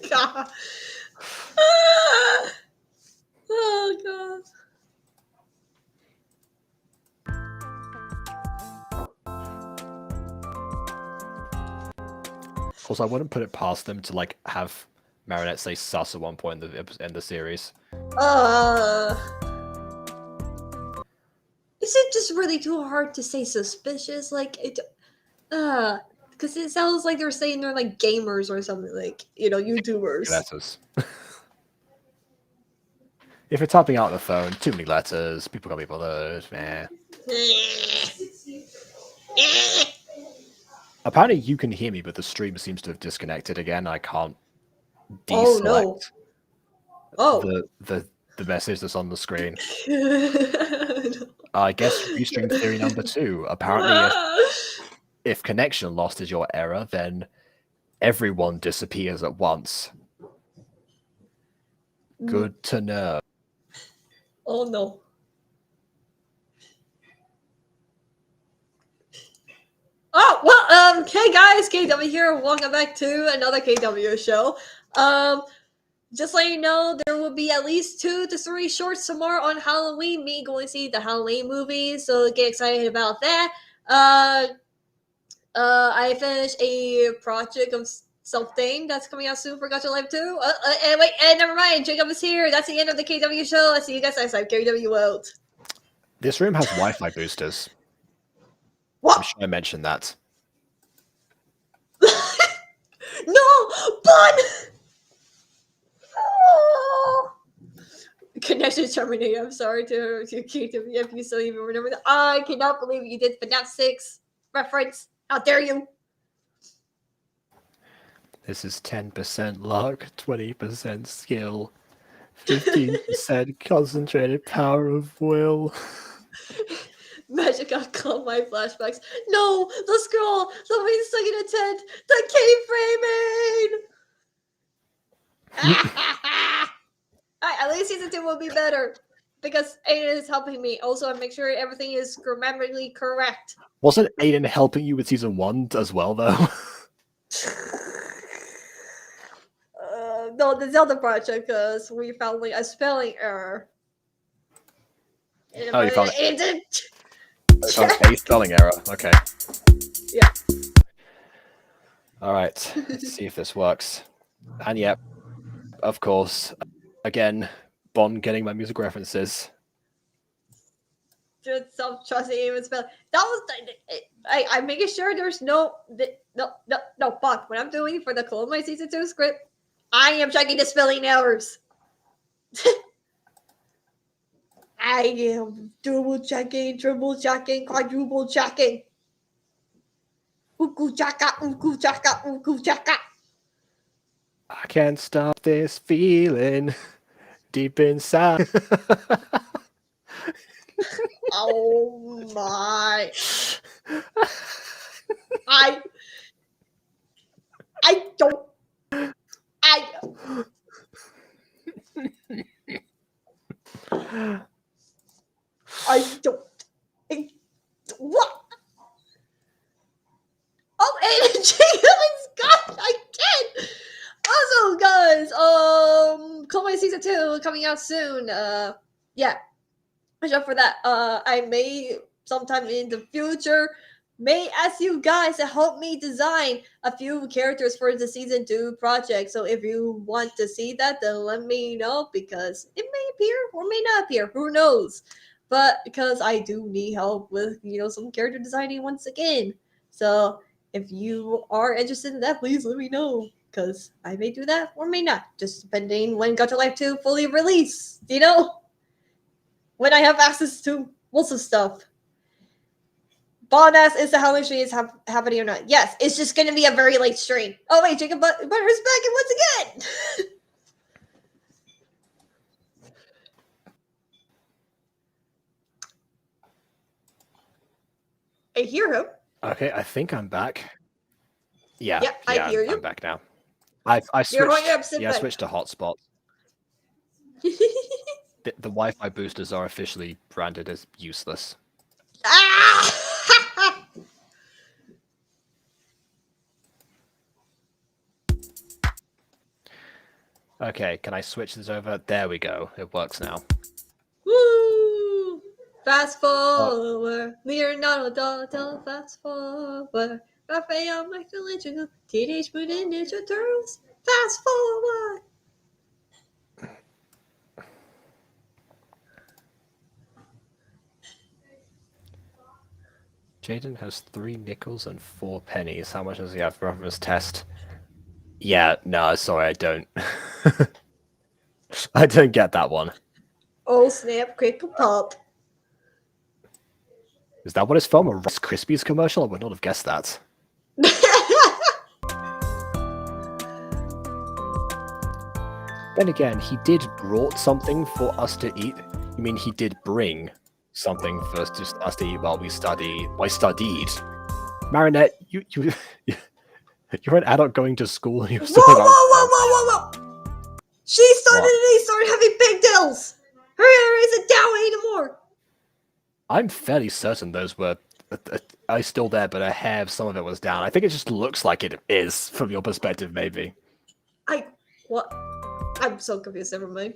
God. Oh God. Also, I wouldn't put it past them to like have Marinette say sus at one point in the series. Is it just really too hard to say suspicious? Like it, because it sounds like they're saying they're like gamers or something, like, you know, YouTubers. Letters. If you're typing out on the phone, too many letters, people can't be bothered, man. Apparently you can hear me, but the stream seems to have disconnected again. I can't deselect the message that's on the screen. I guess restream theory number 2. Apparently, if connection lost is your error, then everyone disappears at once. Good to know. Oh no. Oh, well, hey guys, KW here. Welcome back to another KW show. Just let you know, there will be at least 2 to 3 shorts tomorrow on Halloween. Me going to see the Halloween movie, so get excited about that. I finished a project I'm something that's coming out soon for Gacha Live 2. Wait, never mind. Jacob is here. That's the end of the KW show. I'll see you guys next time. KW out. This room has Wi-Fi boosters. What? I'm sure I mentioned that. No! Bun! Oh. Connection terminated. I'm sorry to KW if you still even remember that. I cannot believe you did FNAF 6 reference. How dare you? This is 10% luck, 20% skill, 15% concentrated power of will. Magic got called my flashbacks. No, the scroll, somebody's stuck in a tent. The cave framing. At least season 2 will be better because Aiden is helping me. Also, I make sure everything is grammatically correct. Wasn't Aiden helping you with season 1 as well, though? No, the Zelda project because we found like a spelling error. Oh, you found it. a spelling error. Okay. Yeah. All right. Let's see if this works. And yep, of course. Again, Bond getting my music references. Just self-trusting even spell. That was I'm making sure there's no Bond. When I'm doing for the Clone My Season 2 script, I am checking the spelling errors. I am double checking, triple checking, quadruple checking. Uku chaka, uku chaka, uku chaka. I can't stop this feeling deep inside. Oh my. I don't. What? Oh, and Jacob's got I can't. Also, guys, Call My Season 2 coming out soon. Yeah. Watch out for that. I may sometime in the future may ask you guys to help me design a few characters for the season 2 project. So if you want to see that, then let me know because it may appear or may not appear. Who knows? But because I do need help with some character designing once again. So if you are interested in that, please let me know. Because I may do that or may not. Just depending when Gacha Life 2 fully release. When I have access to lots of stuff. Bond asks, is the Halloween stream happening or not? Yes, it's just going to be a very late stream. Oh, wait, Jacob Butter's back and once again. I hear him. Okay, I think I'm back. Yeah, Yep, I hear you. I'm back now. I switched to hotspot. The Wi-Fi boosters are officially branded as useless. Ah! Okay, can I switch this over? There we go. It works now. Woo! Fast forward. Leonardo Donatello, fast forward. Raphael, Michelangelo, Teenage Mutant Ninja Turtles, fast forward. Jaden has 3 nickels and 4 pennies. How much does he have for his test? Yeah, no, sorry, I don't. I don't get that one. Oh snap, quick pop. Is that what it's from? A Rice Krispies commercial? I would not have guessed that. Then again, he did brought something for us to eat. You mean he did bring something for us to eat while we study? I studied. Marinette, you're an adult going to school and you're still Whoa! He started having pigtails. Her hair isn't down anymore. I'm fairly certain those were are still there, but her hair, some of it was down. I think it just looks like it is from your perspective, maybe. What? I'm so confused. Never mind.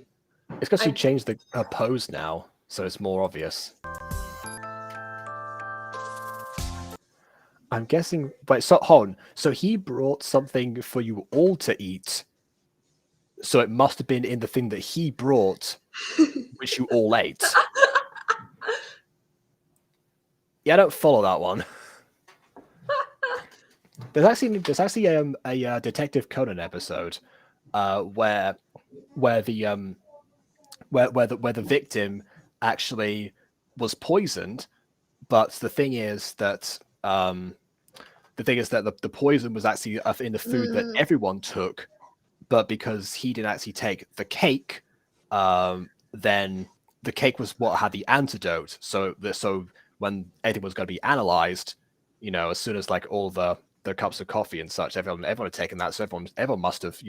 It's because she changed her pose now, so it's more obvious. I'm guessing. But so hold on. So he brought something for you all to eat. So it must have been in the thing that he brought, which you all ate. Yeah, I don't follow that one. There's actually a Detective Conan episode, where the where the victim actually was poisoned, but the thing is that the poison was actually in the food that everyone took, but because he didn't actually take the cake, then the cake was what had the antidote. So when anything was going to be analyzed, as soon as like all the cups of coffee and such, everyone had taken that, so everyone must have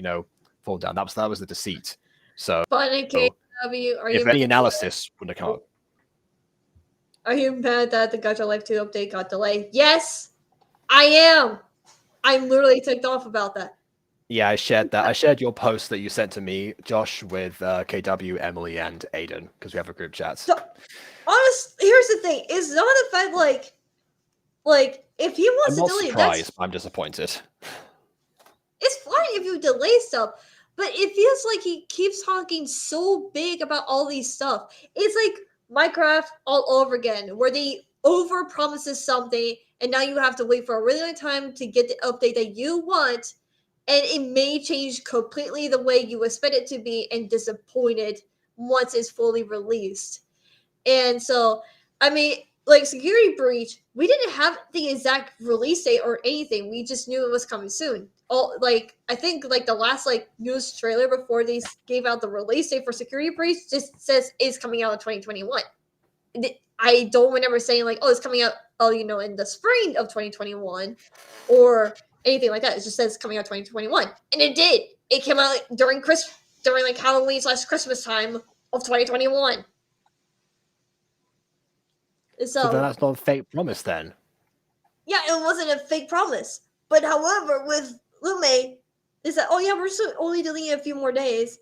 fallen down. That was the deceit. So But in KW, if any analysis wouldn't have come up. Are you mad that the Gacha Life 2 update got delayed? Yes, I am. I'm literally ticked off about that. Yeah, I shared that. I shared your post that you sent to me, Josh, with KW, Emily, and Aiden, because we have a group chat. So, honestly, here's the thing: it's not the fact like if he wants I'm to not delay, surprised. I'm disappointed. It's fine if you delay stuff, but it feels like he keeps talking so big about all these stuff. It's like Minecraft all over again, where they over promises something, and now you have to wait for a really long time to get the update that you want, and it may change completely the way you expect it to be, and disappointed once it's fully released. And so, I mean, like Security Breach, we didn't have the exact release date or anything. We just knew it was coming soon. I think like the last like news trailer before they gave out the release date for Security Breach just says it's coming out in 2021. I don't remember saying like, oh, it's coming out, in the spring of 2021 or anything like that. It just says coming out 2021, and it did. It came out during like Halloween/Christmas time of 2021. So then that's not a fake promise then. Yeah, it wasn't a fake promise. But however, with Lume, they said, oh yeah, we're only deleting a few more days.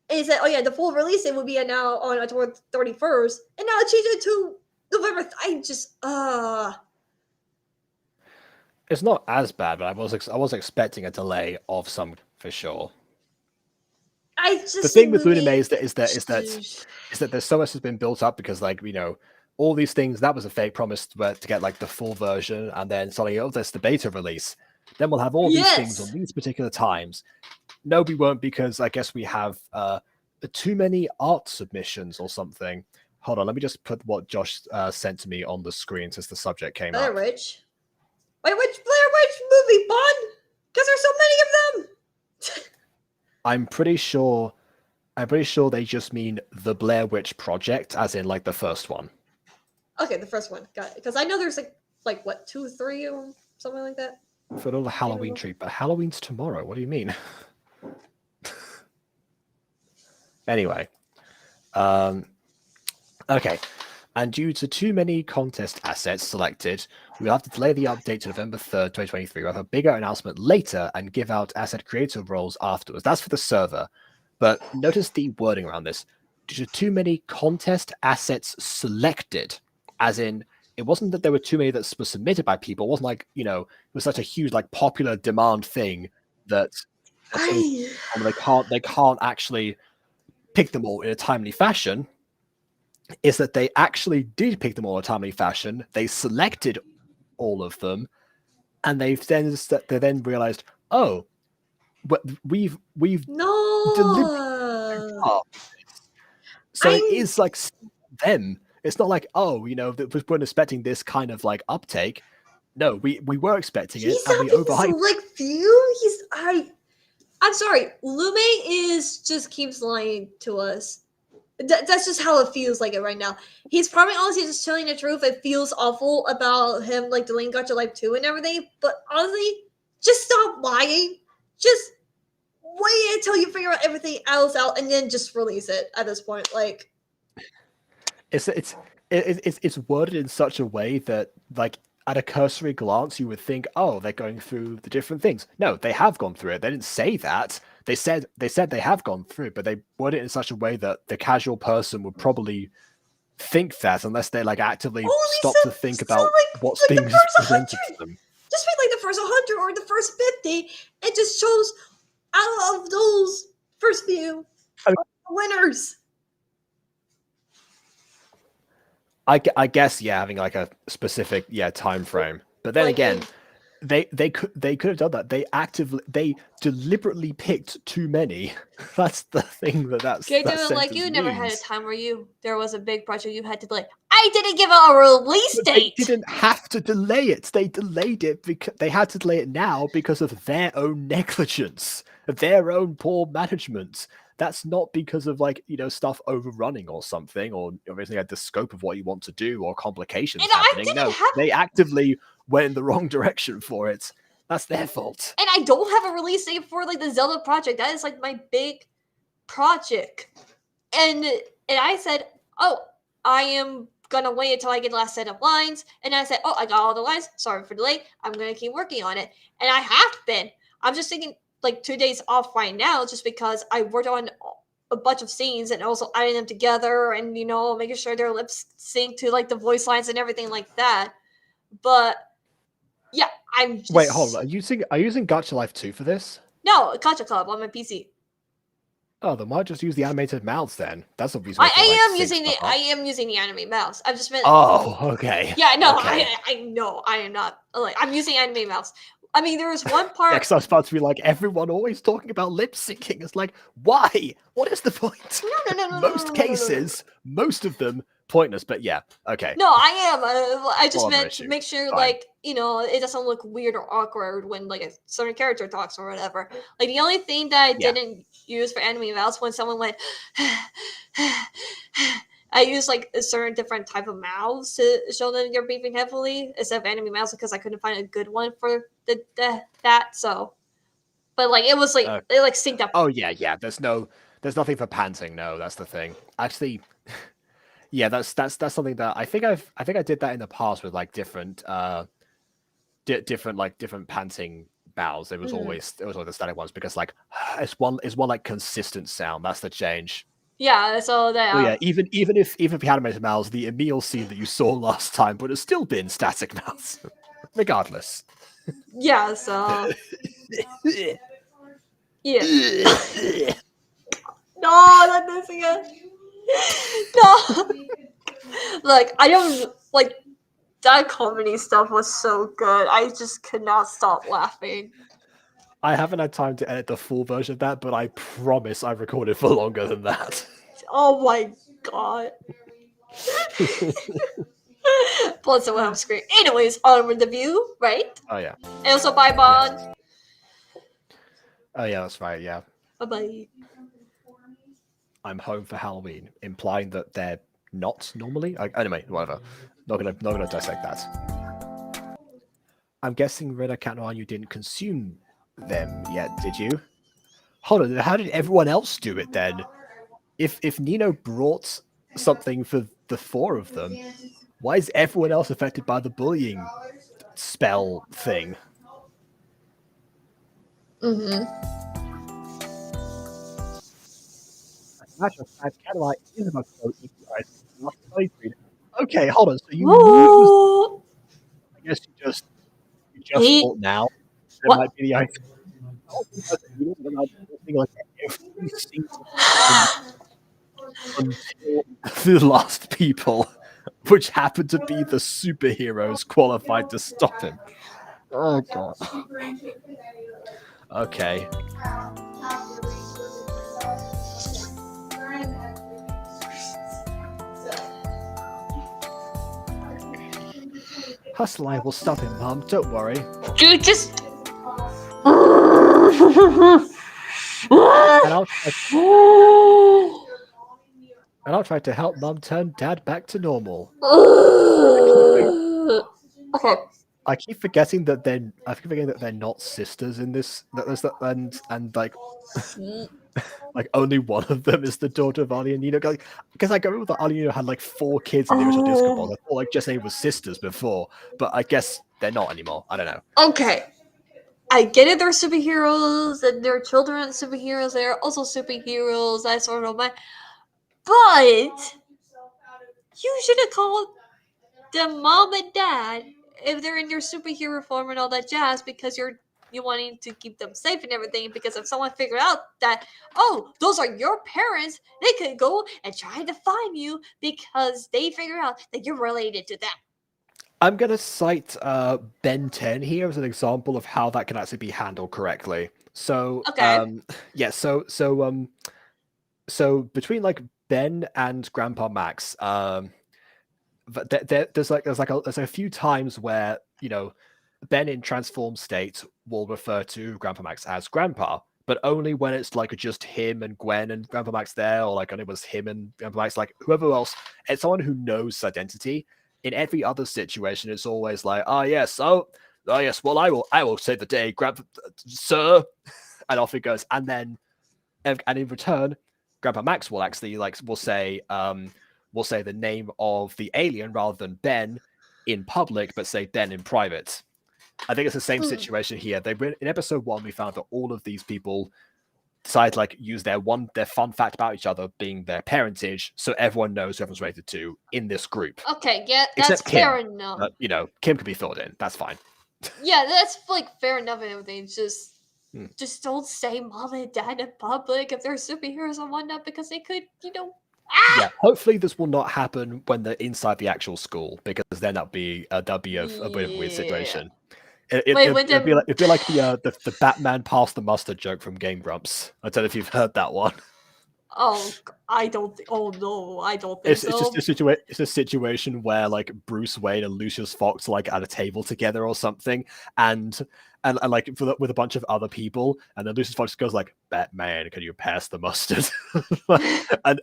And he said, oh yeah, the full release date will be now on October 31st. And now it changed it to November. I just, It's not as bad, but I was expecting a delay of some for sure. The thing with Lunime is that there's so much has been built up because all these things, that was a fake promise to get like the full version, and then suddenly, oh, there's the beta release. Then we'll have all these things on these particular times. No, we won't, because I guess we have too many art submissions or something. Hold on, let me just put what Josh sent to me on the screen since the subject came Blair up. Witch? Wait, which Blair Witch movie, Bond? Because there's so many of them. I'm pretty sure they just mean the Blair Witch Project, as in like the first one. Okay, the first one. Got it. Because I know there's like what, 2, 3 or something like that. For a little Halloween treat, but Halloween's tomorrow. What do you mean? Anyway. Okay. And due to too many contest assets selected, we'll have to delay the update to November 3rd, 2023. We'll have a bigger announcement later and give out asset creator roles afterwards. That's for the server. But notice the wording around this. Due to too many contest assets selected, as in, it wasn't that there were too many that were submitted by people. It wasn't like, it was such a huge, like, popular demand thing that they can't actually pick them all in a timely fashion. Is that they actually did pick them all in a timely fashion. They selected all of them, and they then realized, oh, but we've delivered. So it is like them. It's not like, oh, we weren't expecting this kind of like uptake. No, we were expecting it, and we overhyped. I'm sorry, Lume just keeps lying to us. That's just how it feels like it right now. He's probably honestly just telling the truth. It feels awful about him like delaying Gacha Life 2 and everything. But honestly, just stop lying. Just wait until you figure out everything else out, and then just release it. At this point, like it's worded in such a way that, like, at a cursory glance, you would think, oh, they're going through the different things. No, they have gone through it. They didn't say that. They said they have gone through it, but they worded it in such a way that the casual person would probably think that, unless they like actively stop to think about what's being presented to them. first 100 or the first 50. It just shows out of those first few winners. I guess having like a specific time frame. But then Like, again, they could have done that. They deliberately picked too many. That's the thing that like, you never had a time where there was a big project you had to delay. I didn't give it a release date. They didn't have to delay it. They delayed it because they had to delay it now because of their own negligence, their own poor management. That's not because of like stuff overrunning or something, or obviously like the scope of what you want to do or complications happening. No, they actively went in the wrong direction for it. That's their fault. And I don't have a release date for like the Zelda project. That is like my big project. And I said, oh, I am gonna wait until I get the last set of lines. And I said, oh, I got all the lines. Sorry for the delay. I'm gonna keep working on it. And I have been. I'm just taking like 2 days off right now just because I worked on a bunch of scenes and also adding them together and making sure their lips sync to like the voice lines and everything like that. But yeah, I'm just... Wait, hold on. Are you using Gacha Life 2 for this? No, Gacha Club on my PC. Oh, then why just use the animated mouths then? That's obviously. I am using the anime mouse. I've just been. Oh, okay. Yeah, no, okay. I know I am not. Like, I'm using anime mouse. I mean, there was one part. Because I was about to be like, everyone always talking about lip syncing. It's like, why? What is the point? No. Most cases, most of them, pointless. But yeah, okay. No, I am. I just meant to make sure, Fine. like, it doesn't look weird or awkward when like a certain character talks or whatever. Like the only thing that I didn't use for anime mouse when someone went, I used like a certain different type of mouths to show them you're breathing heavily instead of anime mouse because I couldn't find a good one for that. So, but like it was like it like synced up. Oh yeah. There's nothing for panting. No, that's the thing. Actually, yeah, that's something that I think I did that in the past with like different different panting bows. It was always the static ones because like it's one like consistent sound. That's the change. Yeah, so that even if we had animated mouths, the Emil scene that you saw last time would have still been static mouths, regardless. Yeah, so yeah. No, not this again. No. Look, I don't like that comedy stuff was so good. I just could not stop laughing. I haven't had time to edit the full version of that, but I promise I recorded for longer than that. Oh my god. Plus, it went off screen. Anyways, on with the view, right? Oh yeah. And also bye Bond. Yeah. Oh yeah, that's right. Yeah. Bye bye. I'm home for Halloween, implying that they're not normally. Anyway, whatever. Not gonna dissect that. I'm guessing Rena Cat Noir, you didn't consume them yet, did you? Hold on, how did everyone else do it then? If Nino brought something for the four of them, why is everyone else affected by the bullying spell thing? Okay, hold on. So you I guess you just thought now there might be the item. Until the last people, which happened to be the superheroes qualified to stop him. Oh god. Okay. Hustle, I will stop him, Mom. Don't worry. Dude, just. And I'll try to help Mom turn Dad back to normal. Okay. I keep forgetting that they're not sisters in this. And like, like only one of them is the daughter of Ali and Nino. Because I remember that Ali and Nino had like 4 kids in the original Disco Ball. I thought like Jessie was sisters before, but I guess they're not anymore. I don't know. Okay. I get it, they're superheroes, and their children are superheroes, they're also superheroes, I sort of mind. But you should have called them Mom and Dad if they're in your superhero form and all that jazz, because you're wanting to keep them safe and everything. Because if someone figured out that, oh, those are your parents, they could go and try to find you because they figure out that you're related to them. I'm gonna cite Ben 10 here as an example of how that can actually be handled correctly. So Okay. yeah, so between like Ben and Grandpa Max, there's a few times where, you know, Ben in transformed state will refer to Grandpa Max as Grandpa, but only when it's like just him and Gwen and Grandpa Max there, or like when it was him and Grandpa Max, like whoever else. It's someone who knows his identity. In every other situation, it's always like, yes, well, I will save the day, Grandpa, sir, and off it goes. And then, and in return, Grandpa Max will actually will say the name of the alien rather than Ben in public, but say Ben in private. I think it's the same situation here. In episode 1, we found that all of these people decide to use their fun fact about each other being their parentage, so everyone knows who everyone's related to in this group. Okay, yeah, that's Except Kim. fair enough. But, Kim can be filled in. That's fine. Yeah, that's fair enough and everything. Just don't say mom and dad in public if they're superheroes and whatnot, because they could, Yeah, hopefully this will not happen when they're inside the actual school, because then that'd be a bit of a weird situation. It'd be like the Batman pass the mustard joke from Game Grumps. I don't know if you've heard that one. Oh, I don't. Oh no, I don't think so. It's a situation where Bruce Wayne and Lucius Fox are at a table together or something, and with a bunch of other people, and then Lucius Fox goes "Batman, can you pass the mustard?" And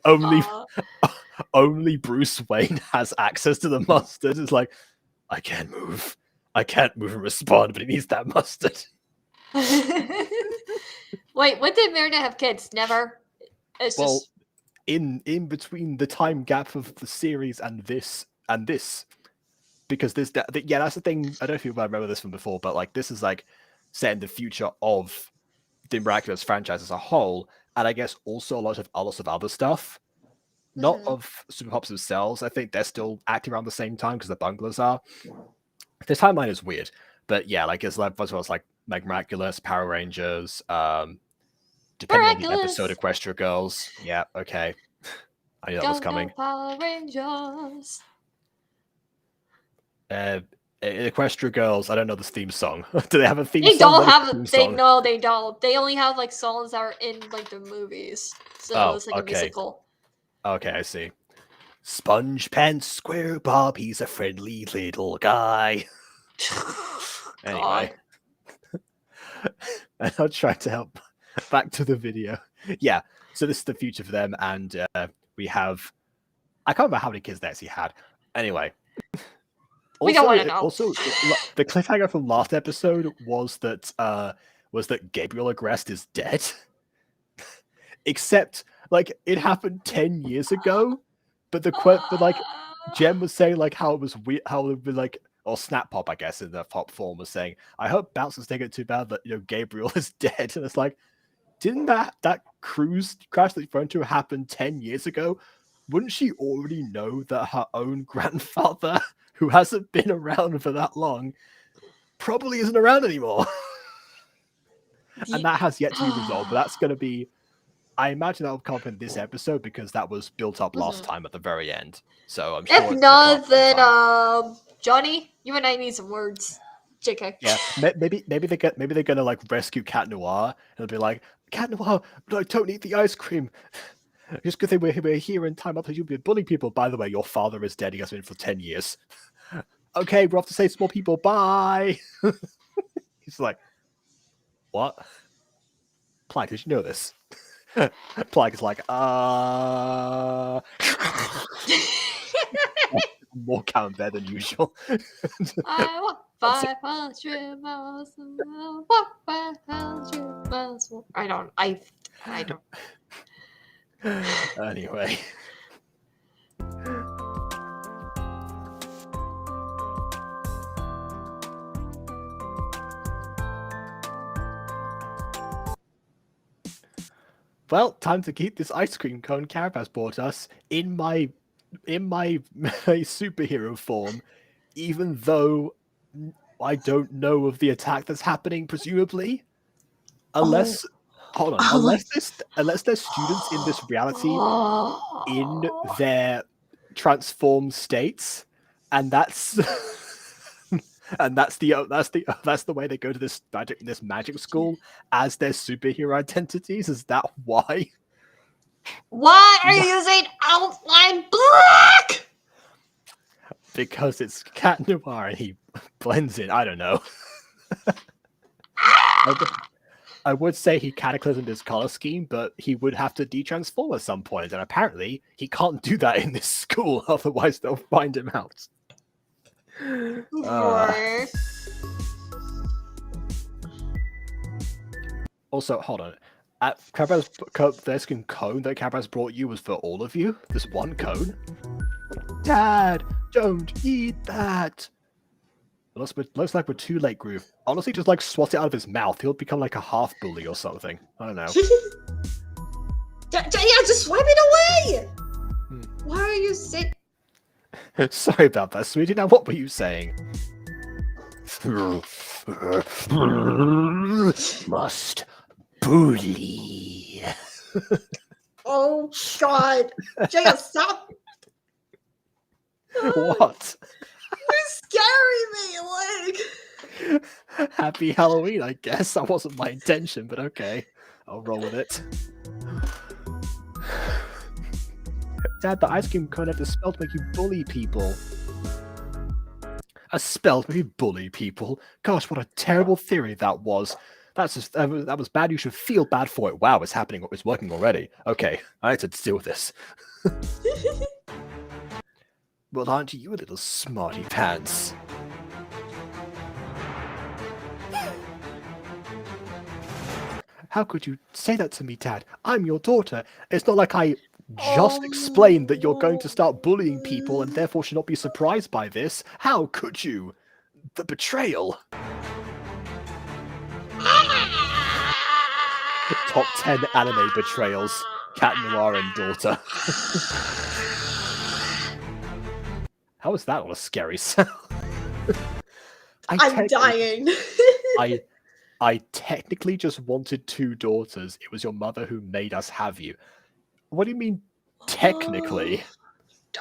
only Bruce Wayne has access to the mustard. It's I can't move and respond, but he needs that mustard. Wait, when did Marina have kids? Never. It's just in between the time gap of the series and this, because that's the thing. I don't know if you remember this from before, but this is set in the future of the Miraculous franchise as a whole, and I guess also a lot of other stuff. Not of Super Pops themselves. I think they're still acting around the same time because the bunglers are. This timeline is weird, but yeah, it's as well as Miraculous, Power Rangers, depending on the episode, Equestria Girls. Yeah, okay. I knew that was coming. Power Rangers. Equestria Girls, I don't know this theme song. Do they have a theme song? They don't have no, they don't. They only have songs that are in the movies. So it's a musical. Okay, I see. Sponge Pants Square Bob, he's a friendly little guy. Anyway. And I'll try to help. Back to the video. Yeah, so this is the future for them, and we have... I can't remember how many kids they actually had. Anyway. We don't want to know. Also, the cliffhanger from last episode was that Gabriel Agreste is dead. Except, it happened 10 years ago, but Jem was saying how it was weird, how it would be or Snap Pop, I guess, in the pop form, was saying, I hope Bounce is taking it too bad that Gabriel is dead. And it's didn't that cruise crash that you're referring to happen 10 years ago? Wouldn't she already know that her own grandfather, who hasn't been around for that long, probably isn't around anymore? And that has yet to be resolved, but that's going to be... I imagine that will come up in this episode, because that was built up last time at the very end. So I'm sure... If not, then, Johnny, you and I need some words. JK. Yeah, maybe they're gonna rescue Cat Noir, and they'll be Cat Noir, but don't eat the ice cream. Just because we're here in time up, you'll be bullying people. By the way, your father is dead. He has been for 10 years. Okay, we're off to save small people. Bye. He's what? Plank, did you know this? Plank is more count there than usual. I walk 500 miles an hour, walk 500 miles more. I don't. Anyway. Well, time to keep this ice cream cone Carapace brought us in my superhero form, even though I don't know of the attack that's happening, presumably. Unless, hold on, unless there's students in this reality in their transformed states, and that's and that's the way they go to this magic school as their superhero identities. Is that why? Why are you using outline black? Because it's Cat Noir and he blends in. I don't know. I would say he cataclysmed his color scheme, but he would have to detransform at some point, and apparently he can't do that in this school, otherwise they'll find him out. Also, hold on. Cabras cone that Cabras brought you was for all of you? This one cone? Dad, don't eat that! Looks like we're too late, Groove. Honestly, just like swat it out of his mouth. He'll become like a half bully or something. I don't know. Yeah, just swipe it away! Why are you sick? Sorry about that, sweetie. Now, what were you saying? Must bully. Oh, God. Jaya, stop. What? You're scaring me, like. Happy Halloween, I guess. That wasn't my intention, but okay. I'll roll with it. Dad, the ice cream cone had a spell to make you bully people. A spell to make you bully people? Gosh, what a terrible theory that was. That was bad. You should feel bad for it. Wow, it's happening. It's working already. Okay, I need to deal with this. Well, aren't you a little smarty pants? How could you say that to me, Dad? I'm your daughter. It's not like I just explained that you're going to start bullying people and therefore should not be surprised by this. How could you? The betrayal. Top 10 anime betrayals. Cat Noir and daughter. How is that on a scary sound? I'm dying. I technically just wanted 2 daughters. It was your mother who made us have you. What do you mean, technically?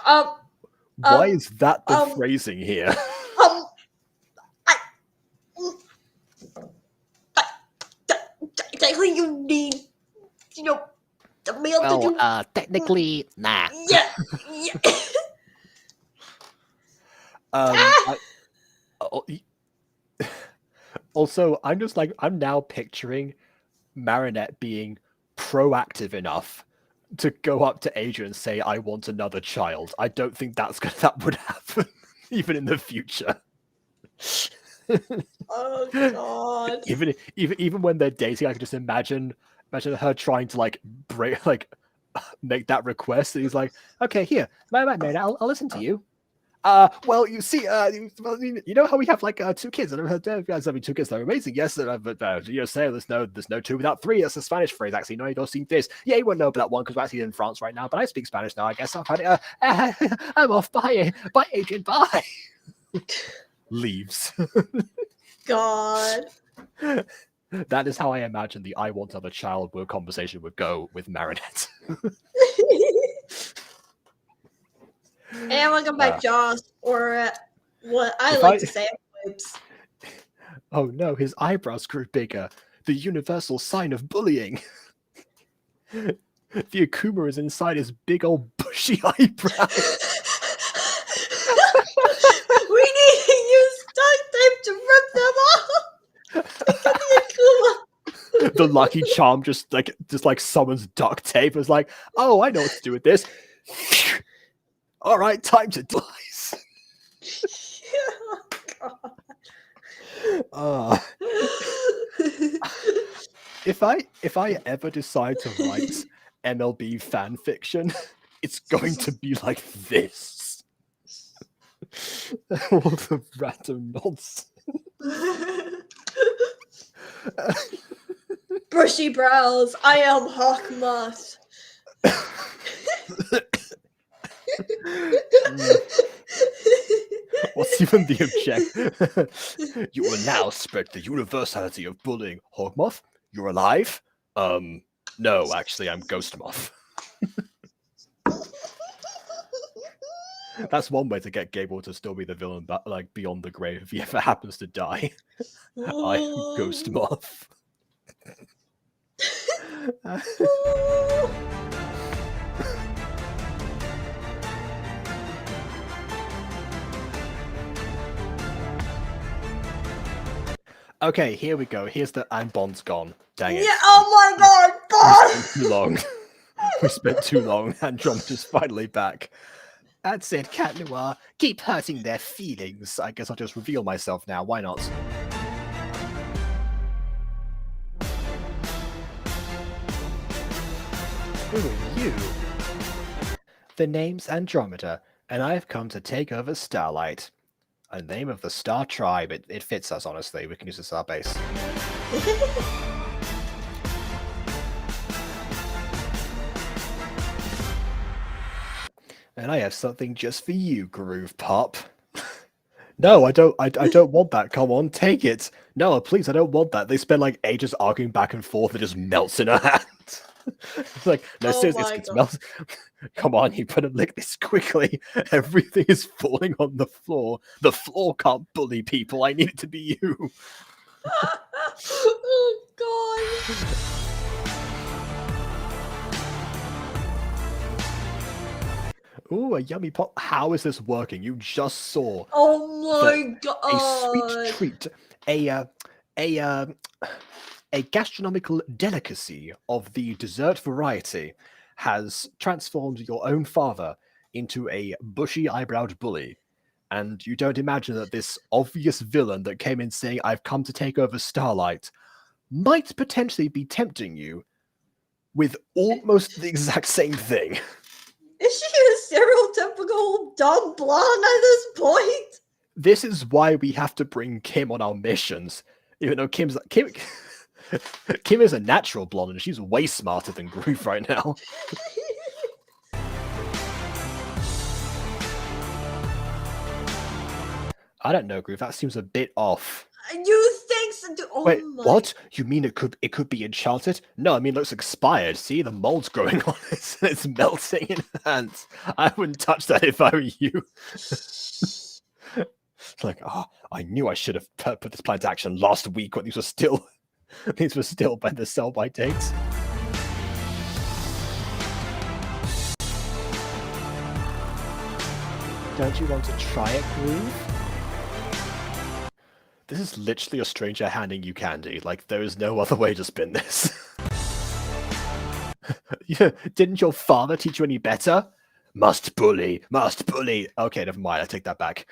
Why is that the phrasing here? Technically, you need, the male to do. Technically, nah. Yeah. Also, I'm now picturing Marinette being proactive enough to go up to Adrian and say, I want another child. I don't think that would happen, even in the future. Oh, God. Even when they're dating, I can just imagine her trying to make that request. And he's like, okay, here, Marinette, I'll listen to you. Well, you see, you know how we have 2 kids. I never heard you guys having 2 kids. They're amazing. Yes, but you say there's no 2 without 3. That's a Spanish phrase, actually. No, you don't see this. Yeah, you wouldn't know about that one because we're actually in France right now. But I speak Spanish now. I guess I've had it. I'm off. Bye, Adrian. Bye. Leaves. God. That is how I imagine the "I want another child" conversation would go with Marinette. And welcome back, Josh, or what I like to say, whips. Oh no, his eyebrows grew bigger. The universal sign of bullying. The Akuma is inside his big old bushy eyebrows. We need to use duct tape to rip them off. Because the Akuma. The Lucky Charm just summons duct tape. It's like, oh, I know what to do with this. All right, time to dice. Oh, If I ever decide to write MLB fan fiction, it's going to be like this. All the random nonsense. Bushy brows. I am Hawkmoth. What's even the object? You will now spread the universality of bullying. Hogmoth, you're alive? No, actually, I'm Ghost Moth. That's one way to get Gable to still be the villain, but like beyond the grave if he ever happens to die. I am Ghost Moth. Okay, here we go. Here's the and Bond's gone. Dang it. Yeah, oh my god, Bond! Too long. We spent too long. Andromeda's finally back. That's it, Cat Noir. Keep hurting their feelings. I guess I'll just reveal myself now. Why not? Who are you? The name's Andromeda, and I've come to take over Starlight. A name of the Star Tribe. It fits us, honestly. We can use this as our base. And I have something just for you, Groove Pop. No, I don't want that. Come on, take it. No, please, I don't want that. They spend like ages arguing back and forth. It just melts in her hand. It's like, no, seriously, it's melting. Come on, you better lick this quickly. Everything is falling on the floor. The floor can't bully people. I need it to be you. Oh god. Ooh, a yummy pop. How is this working? You just saw. Oh my god. A sweet treat. A gastronomical delicacy of the dessert variety has transformed your own father into a bushy-eyebrowed bully. And you don't imagine that this obvious villain that came in saying, I've come to take over Starlight, might potentially be tempting you with almost the exact same thing. Is she a stereotypical dumb blonde at this point? This is why we have to bring Kim on our missions. Even though Kim is a natural blonde and she's way smarter than Groove right now. I don't know, Groove. That seems a bit off. You think so? Oh Wait, my. what? You mean it could be enchanted? No, I mean it looks expired. See, the mold's growing on it and it's melting in hands. I wouldn't touch that if I were you. It's like, oh, I knew I should have put this plan to action last week when these were still by the sell-by dates. Don't you want to try it, Groove? This is literally a stranger handing you candy. Like, there is no other way to spin this. Yeah, didn't your father teach you any better? Must bully, must bully. Okay, never mind. I take that back.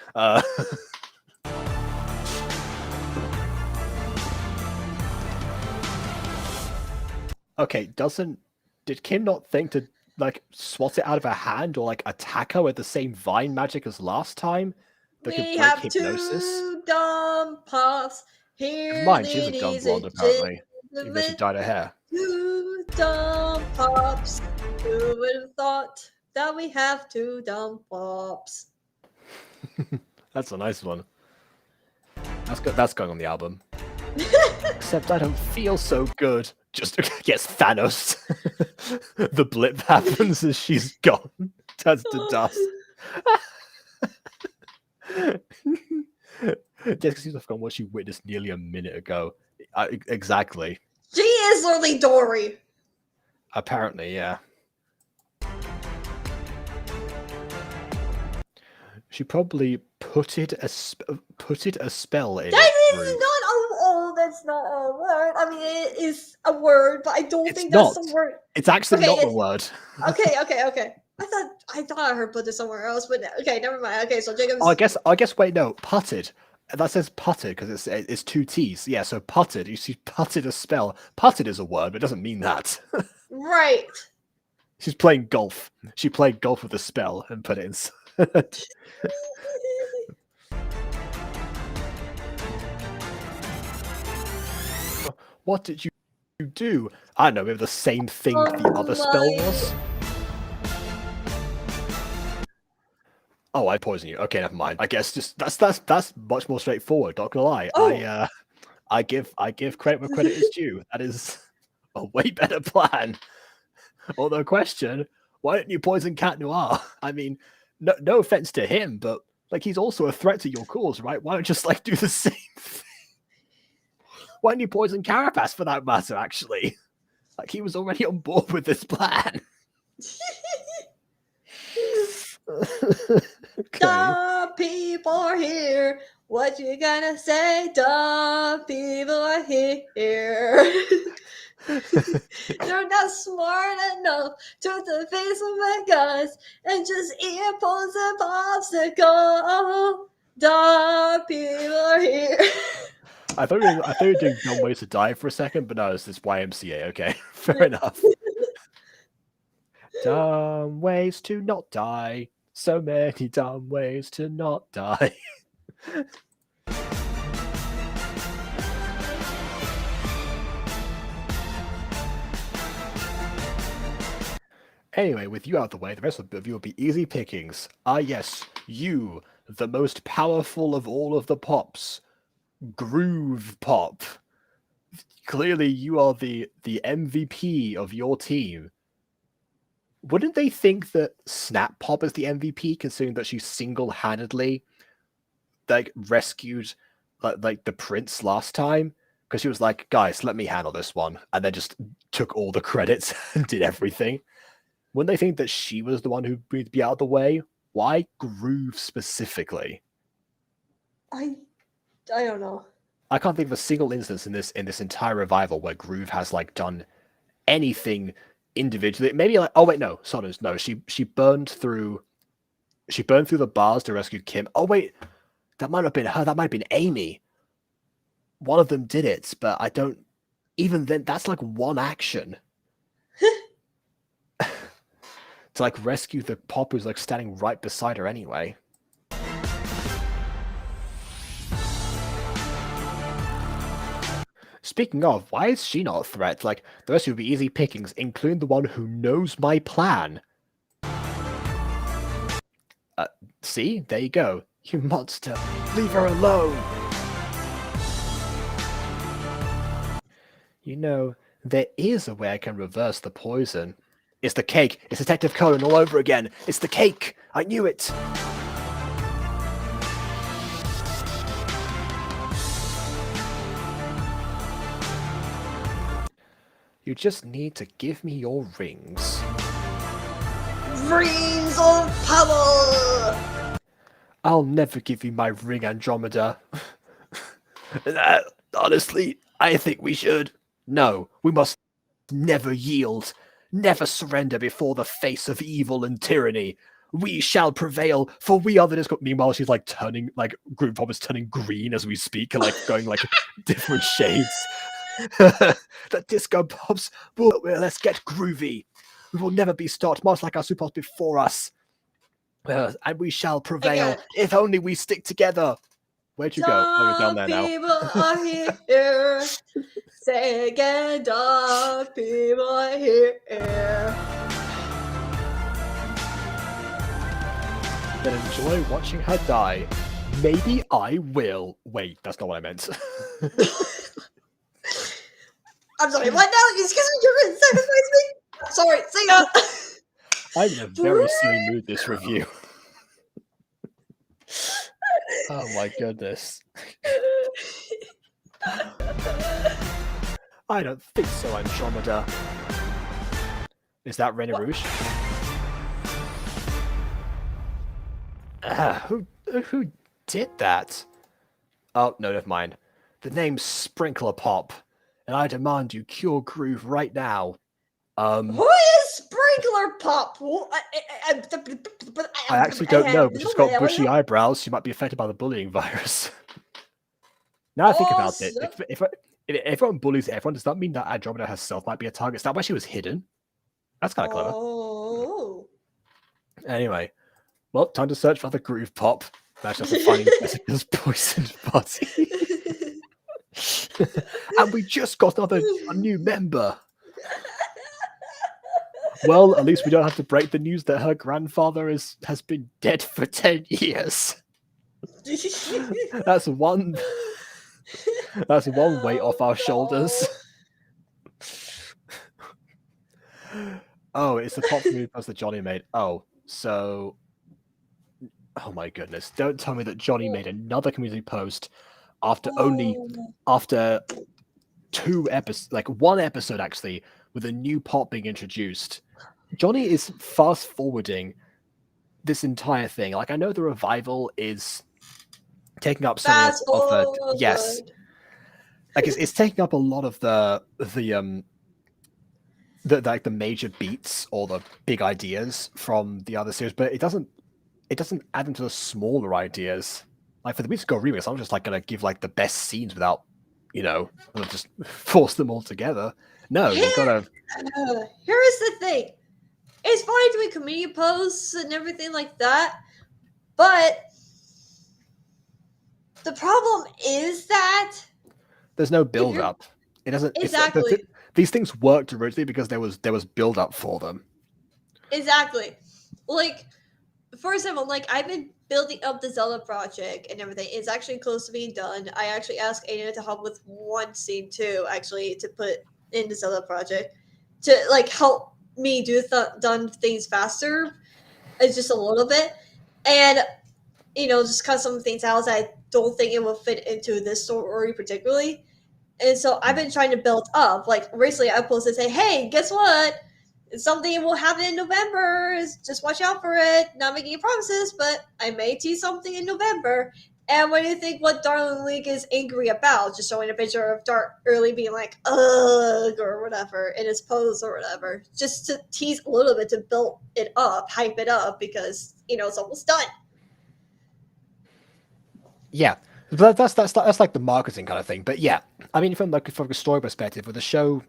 Okay, did Kim not think to like swat it out of her hand or like attack her with the same vine magic as last time? That we have hypnosis? 2 dumb pops. Here Mine, she's a dumb blonde apparently. Even though she dyed her hair. 2 dumb pops. Who would have thought that we have 2 dumb pops? That's a nice one. That's going on the album. Except I don't feel so good. Just yes, Thanos. The blip happens as she's gone. Turns to dust. Just because you've forgotten what she witnessed nearly a minute ago. Exactly. She is literally Dory. Apparently, yeah. She probably put it a spell in. That is not that's not a word. I mean, it is a word, but I don't think that's the word. It's actually not the word. Okay. I thought I heard put it somewhere else, but okay, never mind. Okay, so Jacob's. I guess. Wait, no, putted. That says putted because it's 2 T's. Yeah, so putted. You see, putted a spell. Putted is a word, but it doesn't mean that. Right. She's playing golf. She played golf with a spell and put it in. What did you do? I don't know, maybe the same thing the other spell was? Oh, I poison you. Okay, never mind. I guess just that's much more straightforward. Not gonna lie. Oh. I give credit where credit is due. That is a way better plan. Although, question: why don't you poison Cat Noir? I mean, no offense to him, but like he's also a threat to your cause, right? Why don't you just like do the same thing? Why don't you poison Carapace for that matter? Actually, like he was already on board with this plan. Okay. The people are here. What you gonna say? The people are here. They're not smart enough to defeat my guys and just eat apples and popsicle. The people are here. I thought you were doing Dumb Ways to Die for a second, but no, it's this YMCA. Okay, fair enough. Dumb ways to not die. So many dumb ways to not die. Anyway, with you out of the way, the rest of you will be easy pickings. Ah, yes, you, the most powerful of all of the pops, Groove Pop. Clearly, you are the MVP of your team. Wouldn't they think that Snap Pop is the MVP, considering that she single-handedly like rescued like the prince last time? Because she was like, guys, let me handle this one, and then just took all the credits and did everything. Wouldn't they think that she was the one who would be out of the way? Why Groove specifically? I don't know. I can't think of a single instance in this entire revival where Groove has like done anything individually. Maybe like, oh wait, no, Sonos, no. She burned through the bars to rescue Kim. Oh wait, that might have been her. That might have been Amy. One of them did it, but I don't. Even then, that's like one action. To like rescue the pop who's like standing right beside her anyway. Speaking of, why is she not a threat? Like, the rest would be easy pickings, including the one who knows my plan. See? There you go. You monster. Leave her alone. You know, there is a way I can reverse the poison. It's the cake. It's Detective Conan all over again. It's the cake. I knew it. You just need to give me your rings. Rings of power! I'll never give you my ring, Andromeda. Honestly, I think we should. No, we must never yield, never surrender before the face of evil and tyranny. We shall prevail, for we are the disco. Meanwhile, she's like turning, like, Groove Pop is turning green as we speak, and like going like different shades. The disco pops will. Let's get groovy. We will never be stopped, much like our superpops before us. And we shall prevail if only we stick together. Where'd you go? Oh, you're down there now. People are here. Say again, the people are here. Then enjoy watching her die. Maybe I will. Wait, that's not what I meant. I'm sorry, what now? Excuse me, you're going to sacrifice me? Sorry, see ya! I'm in a very silly mood this review. Oh my goodness. I don't think so, Andromeda. Is that Reina Rouge? Who did that? Oh, no, never mind. The name's Sprinkler Pop, and I demand you cure Groove right now. Who is Sprinkler Pop? I actually don't know, but she's got bushy eyebrows. She might be affected by the bullying virus. Now I think about it, if everyone bullies everyone, does that mean that Andromeda herself might be a target? Is that why she was hidden? That's kind of clever. Oh. Anyway, well, time to search for the Groove Pop. Imagine us finding Jessica's poisoned body. And we just got a new member. Well, at least we don't have to break the news that her grandfather has been dead for 10 years. That's one weight off our shoulders. Oh, it's the pop community post that Johnny made. Oh my goodness. Don't tell me that Johnny made another community post after after 2 episodes, like 1 episode actually, with a new pop being introduced. Johnny is fast forwarding this entire thing. Like, I know the revival is taking up so many of the yes, like it's taking up a lot of the like the major beats or the big ideas from the other series, but it doesn't add into the smaller ideas. Like for the Musical remix, I'm just like gonna give like the best scenes without, just force them all together. No, you've got to. Here is the thing: it's fine doing community posts and everything like that, but the problem is that there's no build up. It doesn't exactly. These things worked originally because there was build up for them. Exactly. Like, for example, like I've been building up the Zelda project and everything. It's actually close to being done. I actually asked Anew to help with one scene too, actually, to put in the Zelda project to like help me do done things faster. It's just a little bit, and just cut some things out that I don't think it will fit into this story particularly. And so I've been trying to build up. Like recently, I posted say, "Hey, guess what? Something will happen in November. Just watch out for it. Not making any promises, but I may tease something in November." And what do you think? What Darling League is angry about? Just showing a picture of Dark Early being like "ugh" or whatever in his pose or whatever, just to tease a little bit to build it up, hype it up because it's almost done. Yeah, but that's like the marketing kind of thing. But yeah, I mean, from a story perspective, with the show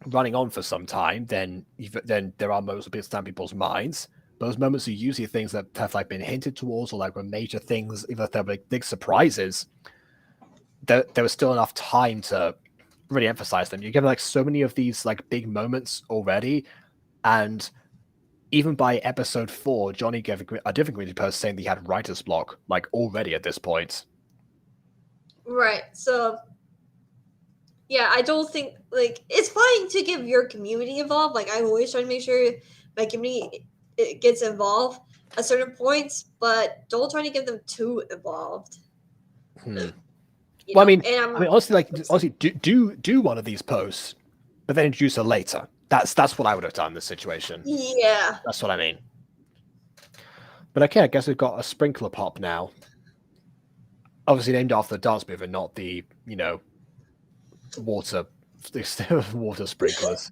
running on for some time, then there are moments that stand people's minds. Those moments are usually things that have like been hinted towards or like were major things, even if they're big surprises. There was still enough time to really emphasize them. You're given like so many of these like big moments already, and even by episode 4, Johnny gave a different community post saying that he had writer's block like already at this point. Right. So yeah, I don't think like it's fine to give your community involved. Like I always try to make sure my community it gets involved at certain points, but don't try to get them too involved. Well, I mean, honestly, do one of these posts, but then introduce her later. That's what I would have done in this situation. Yeah, that's what I mean. But okay, I guess we've got a sprinkler pop now. Obviously named after the dance move and not the water sprinklers.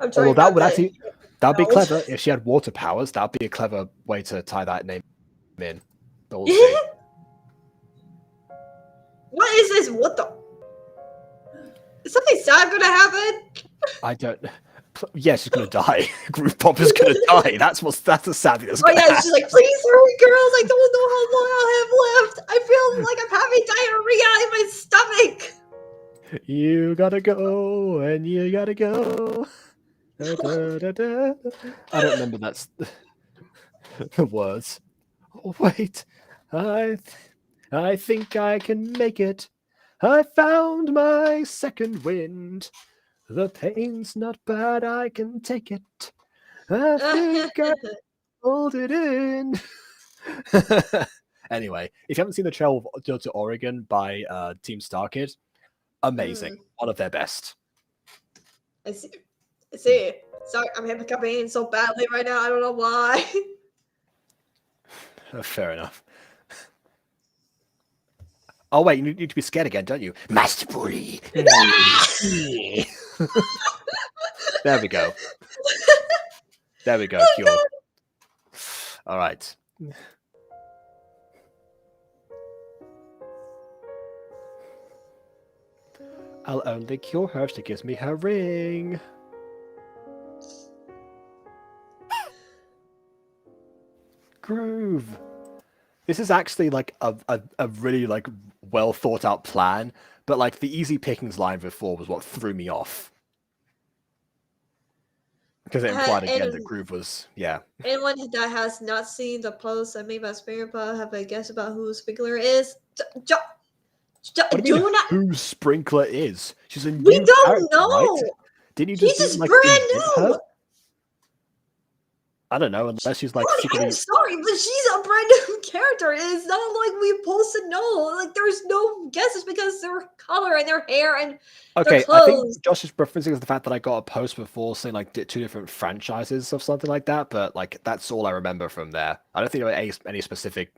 Although that would actually that'd be clever if she had water powers. That'd be a clever way to tie that name in. But we'll see. What is this? What the? Is something sad gonna happen? I don't. Yeah, she's gonna die. Groove Pop is gonna die. That's the sad thing. Oh yeah, she's like, please hurry, girls. I don't know how long I'll have left. I feel like I'm having diarrhea in my stomach. You gotta go, and you gotta go. Da, da, da, da. I don't remember that's the words. Oh, wait, I think I can make it. I found my second wind. The pain's not bad, I can take it. I think I hold it in. Anyway, if you haven't seen the Trail to Oregon by Team Starkid, amazing. One of their best. I see. Sorry, I'm hiccuping so badly right now. I don't know why. Fair enough. Oh wait, you need to be scared again, don't you? Master Bully. There we go. There we go. Cured. All right. I'll only cure her if she gives me her ring. Groove. This is actually like a really like well thought out plan, but like the easy pickings line before was what threw me off. Because it implied again that And Groove was, yeah. anyone that has not seen the post I made about Sprinkler have a guess about who Sprinkler is? What do you mean Do not. who Sprinkler is? She's a We new don't character, right? know. Didn't you She's just just like brand invent new. her? I don't know, unless she's like Cody, secretly. I'm sorry, but she's a brand new character. It's not like we're supposed to know. Like, there's no guesses because their color and their hair and their Okay, I think clothes. Josh is referencing the fact that I got a post before saying like two different franchises of something like that, but like that's all I remember from there. I don't think there were any specific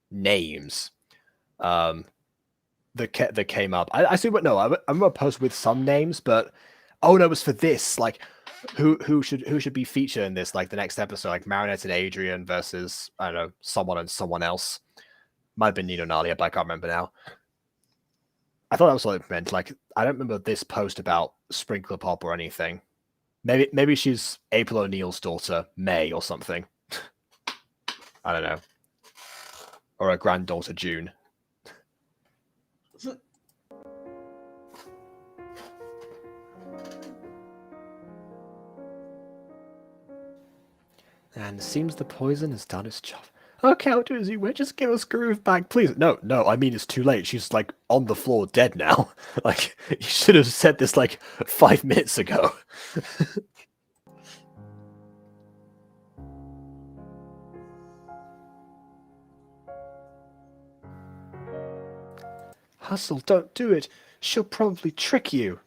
names that came up. I assume, but no, I remember a post with some names, but oh no, it was for this like who should be featured in this, like the next episode, like Marinette and Adrian versus I don't know, someone and someone else. Might have been Nino Nalia, but I can't remember now. I thought that was what it meant. Like I don't remember this post about Sprinkler Pop or anything. Maybe she's April O'Neil's daughter, May, or something. I don't know. Or her granddaughter, June. And it seems the poison has done its job. Okay, I'll do as you wish. Just give us Groove back, please. No, I mean, it's too late. She's, like, on the floor dead now. Like, you should have said this, like, 5 minutes ago. Hustle, don't do it. She'll probably trick you.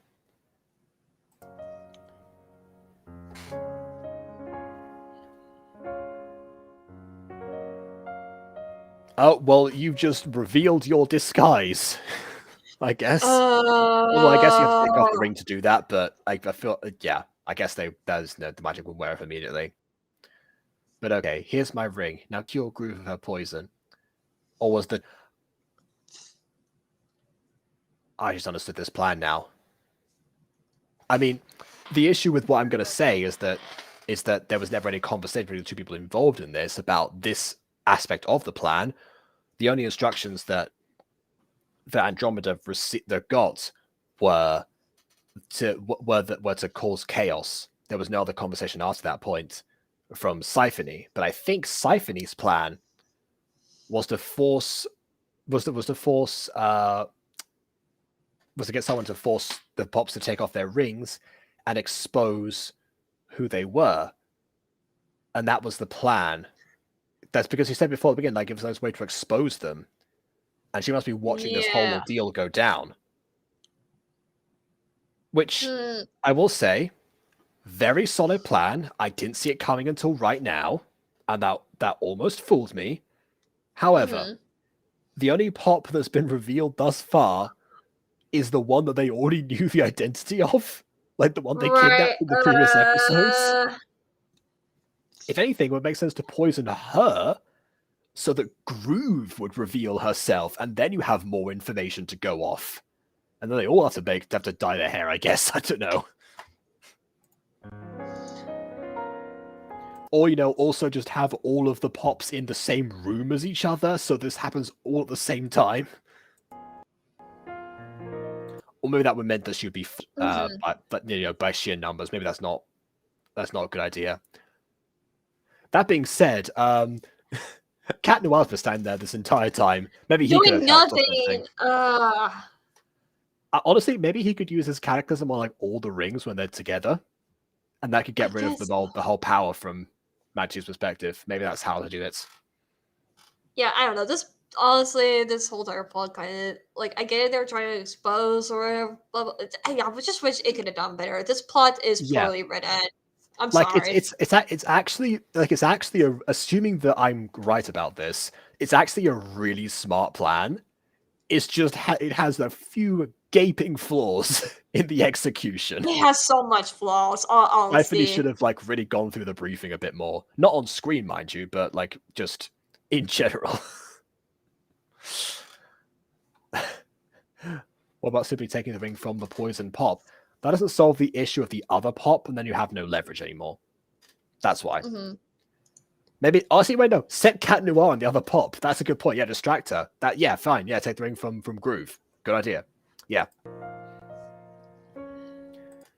Oh, well, you've just revealed your disguise, I guess. Well, I guess you have to take off the ring to do that, but I feel, yeah, I guess the magic will wear off immediately. But okay, here's my ring. Now cure Groove of her poison. Or was the... I just understood this plan now. I mean, the issue with what I'm going to say is that there was never any conversation between the two people involved in this about this aspect of the plan. The only instructions that Andromeda got were to cause chaos. There was no other conversation after that point from Siphonie, but I think Siphonie's plan was to get someone to force the Pops to take off their rings and expose who they were, and that was the plan. That's because he said before at the beginning, like, it was a nice way to expose them. And she must be watching this whole ordeal go down. Which, I will say, very solid plan. I didn't see it coming until right now. And that almost fooled me. However, the only Pop that's been revealed thus far is the one that they already knew the identity of. Like the one they kidnapped in the previous episodes. If anything, it would make sense to poison her so that Groove would reveal herself, and then you have more information to go off. And then they all have to dye their hair, I guess. I don't know. Or, also just have all of the Pops in the same room as each other, so this happens all at the same time. Or maybe that would mean that she would be, by sheer numbers. Maybe that's not a good idea. That being said, Cat Noir's been standing there this entire time. Maybe he could have helped or something. Honestly, maybe he could use his cataclysm on like all the rings when they're together, and that could get rid of the whole power from Magi's perspective. Maybe that's how to do it. Yeah, I don't know. This whole entire plot kind of like, I get it, they're trying to expose or whatever. But I just wish it could have done better. This plot is poorly written. I'm sorry. It's actually assuming that I'm right about this, it's actually a really smart plan. It's just it has a few gaping flaws in the execution. It has so much flaws, honestly. I should have like really gone through the briefing a bit more. Not on screen, mind you, but like just in general. What about simply taking the ring from the poison Pop? That doesn't solve the issue of the other Pop, and then you have no leverage anymore. That's why. Maybe, honestly, wait, no. Set Cat Noir on the other Pop. That's a good point. Yeah, distract her. Fine. Yeah, take the ring from Groove. Good idea. Yeah.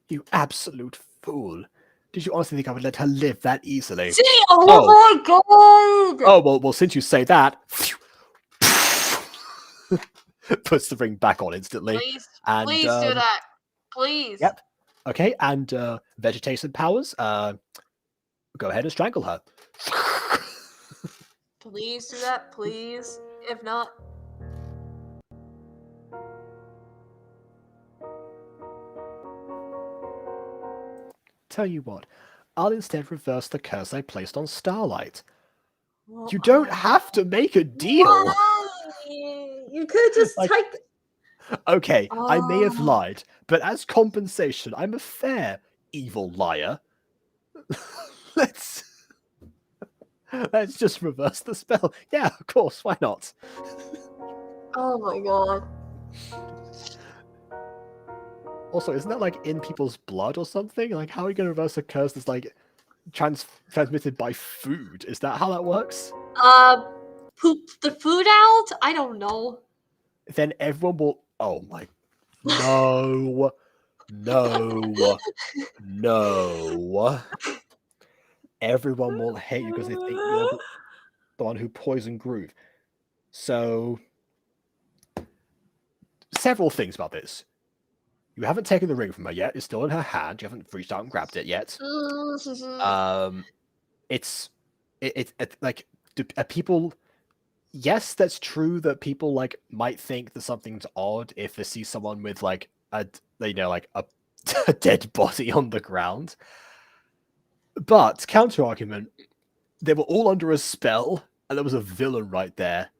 You absolute fool. Did you honestly think I would let her live that easily? See? Oh my god! Oh, well, since you say that, puts the ring back on instantly. And, Please do that. Please. Yep. Okay, and vegetation powers, go ahead and strangle her. Please do that, please. If not... Tell you what, I'll instead reverse the curse I placed on Starlight. You don't have to make a deal. Why? You could just type... Okay, I may have lied, but as compensation, I'm a fair evil liar. Let's just reverse the spell. Yeah, of course, why not? Oh my god. Also, isn't that like in people's blood or something? Like, how are you going to reverse a curse that's like transmitted by food? Is that how that works? Poop the food out? I don't know. Then everyone will... Oh my... No. No. No. Everyone will hate you because they think you're the one who poisoned Groove. So... Several things about this. You haven't taken the ring from her yet. It's still in her hand. You haven't reached out and grabbed it yet. It's like people. Yes, that's true that people like might think that something's odd if they see someone with like a a dead body on the ground. But counter argument, they were all under a spell, and there was a villain right there.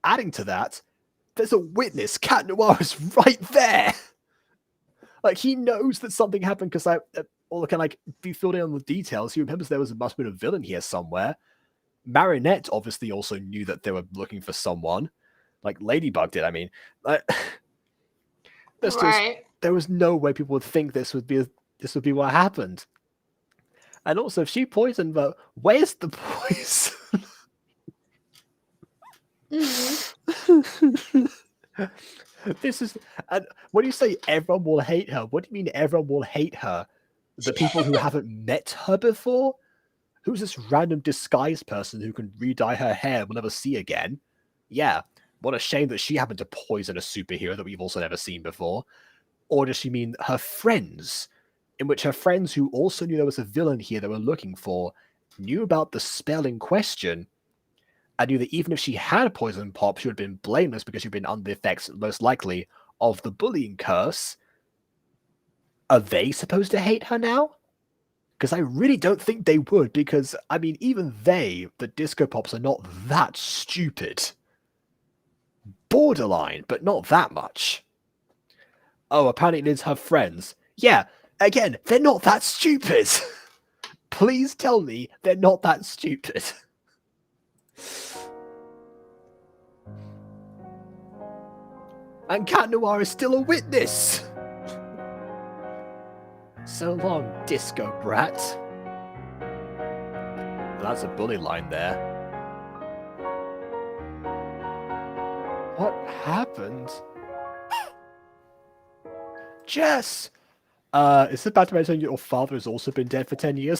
Adding to that, there's a witness. Cat Noir is right there. Like, he knows that something happened because all can like be filled in on the details. He remembers there must have been a villain here somewhere. Marinette obviously also knew that they were looking for someone. Like Ladybug did. I mean, there was no way people would think this would be what happened. And also, if she poisoned, but where's the poison? This is, and when you say everyone will hate her, what do you mean everyone will hate her? The people who haven't met her before? Who's this random disguised person who can re-dye her hair we'll never see again? Yeah, what a shame that she happened to poison a superhero that we've also never seen before. Or does she mean her friends? In which her friends who also knew there was a villain here they were looking for, knew about the spell in question, and knew that even if she had poison pop, she would have been blameless because she'd been under the effects, most likely, of the bullying curse. Are they supposed to hate her now? Because I really don't think they would, because, I mean, even the Disco Pops, are not that stupid. Borderline, but not that much. Oh, apparently it's her friends. Yeah, again, they're not that stupid. Please tell me they're not that stupid. And Cat Noir is still a witness. So long, Disco Brat. That's a bully line there. What happened? Jess! Is it bad to mention your father has also been dead for 10 years?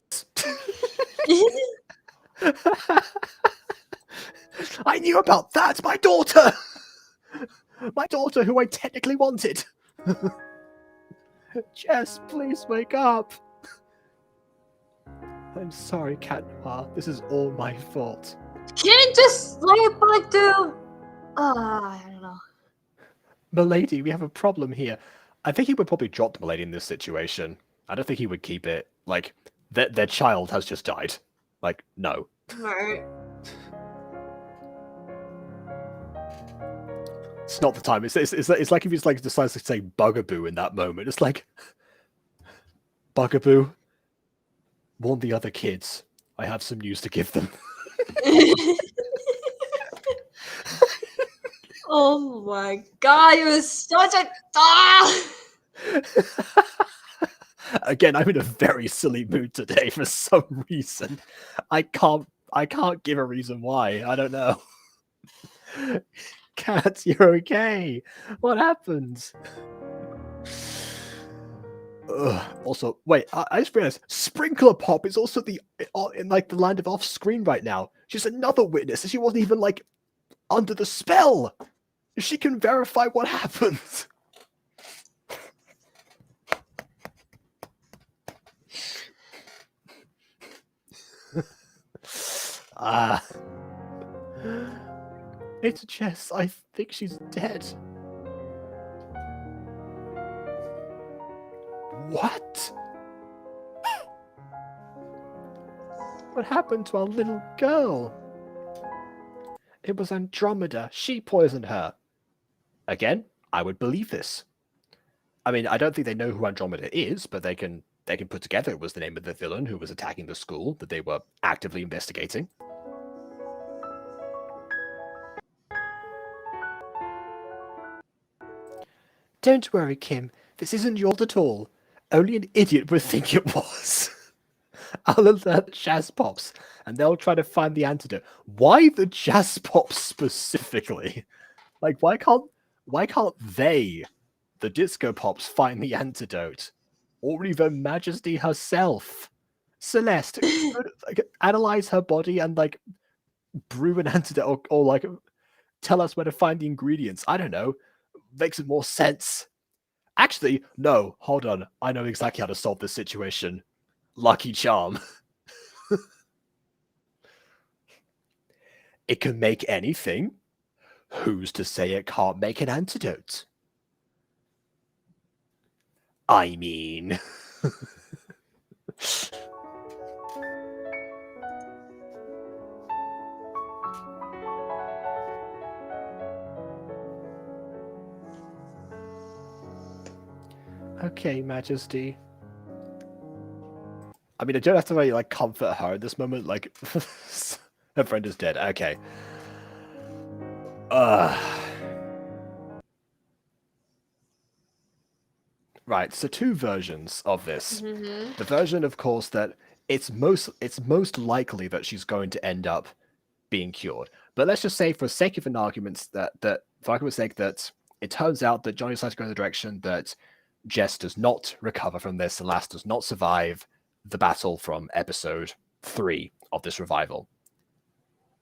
I knew about that! My daughter! My daughter, who I technically wanted! Jess, please wake up! I'm sorry, Cat Noir. This is all my fault. Can't just sleep like dude. I don't know. Milady, we have a problem here. I think he would probably drop Milady in this situation. I don't think he would keep it. Like, their child has just died. Like, no. Right. It's not the time. It's like if he like decides to say Bugaboo in that moment. It's like, Bugaboo, warn the other kids. I have some news to give them. Oh my god, you're such a... Again, I'm in a very silly mood today for some reason. I can't give a reason why. I don't know. Cat, you're okay. What happened? Also, wait, I just realized Sprinkler Pop is also in like the land of off screen right now. She's another witness, and she wasn't even like under the spell. She can verify what happened. Ah. It's Jess. I think she's dead. What? What happened to our little girl? It was Andromeda. She poisoned her. Again, I would believe this. I mean, I don't think they know who Andromeda is, but they can put together it was the name of the villain who was attacking the school that they were actively investigating. Don't worry, Kim. This isn't your fault at all. Only an idiot would think it was. I'll alert the Jazz Pops, and they'll try to find the antidote. Why the Jazz Pops specifically? Like, why can't they, the Disco Pops, find the antidote? Or even Majesty herself? Celeste could like, analyze her body and like brew an antidote, or like tell us where to find the ingredients. I don't know. Makes it more sense. Actually, no. Hold on. I know exactly how to solve this situation. Lucky Charm. It can make anything. Who's to say it can't make an antidote? I mean... Okay, Majesty. I mean, I don't have to really, like, comfort her at this moment. Like, her friend is dead. Okay. Right, so two versions of this. Mm-hmm. The version, of course, that it's most likely that she's going to end up being cured. But let's just say, for sake of an argument, for argument's sake, that it turns out that Johnny decides to go in the direction that Jess does not recover from this, and Lass does not survive the battle from episode 3 of this revival.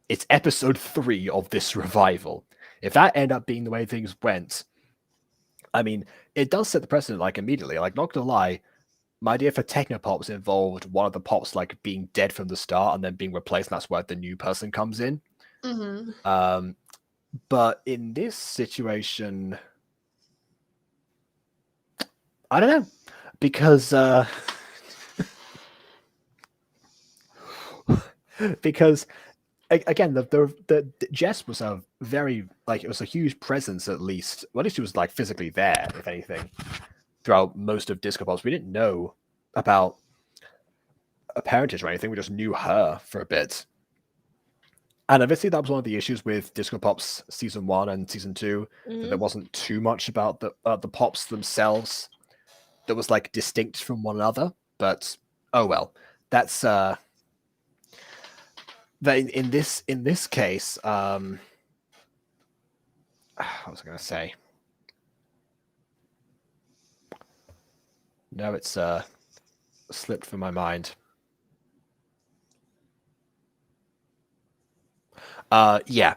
It's episode 3 of this revival. If that ended up being the way things went, I mean, it does set the precedent, like, immediately. Like, not gonna lie, my idea for Technopops involved one of the pops, like, being dead from the start and then being replaced, and that's where the new person comes in. Mm-hmm. But in this situation, I don't know, because because again, the Jess was a very, like, it was a huge presence, at least. Well, at least she was, like, physically there, if anything, throughout most of Disco Pops. We didn't know about a parentage or anything. We just knew her for a bit. And obviously that was one of the issues with Disco Pops season 1 and season 2, that there wasn't too much about the pops themselves that was, like, distinct from one another. But oh well, that's that in this case, what was I going to say? No, it's slipped from my mind. Yeah.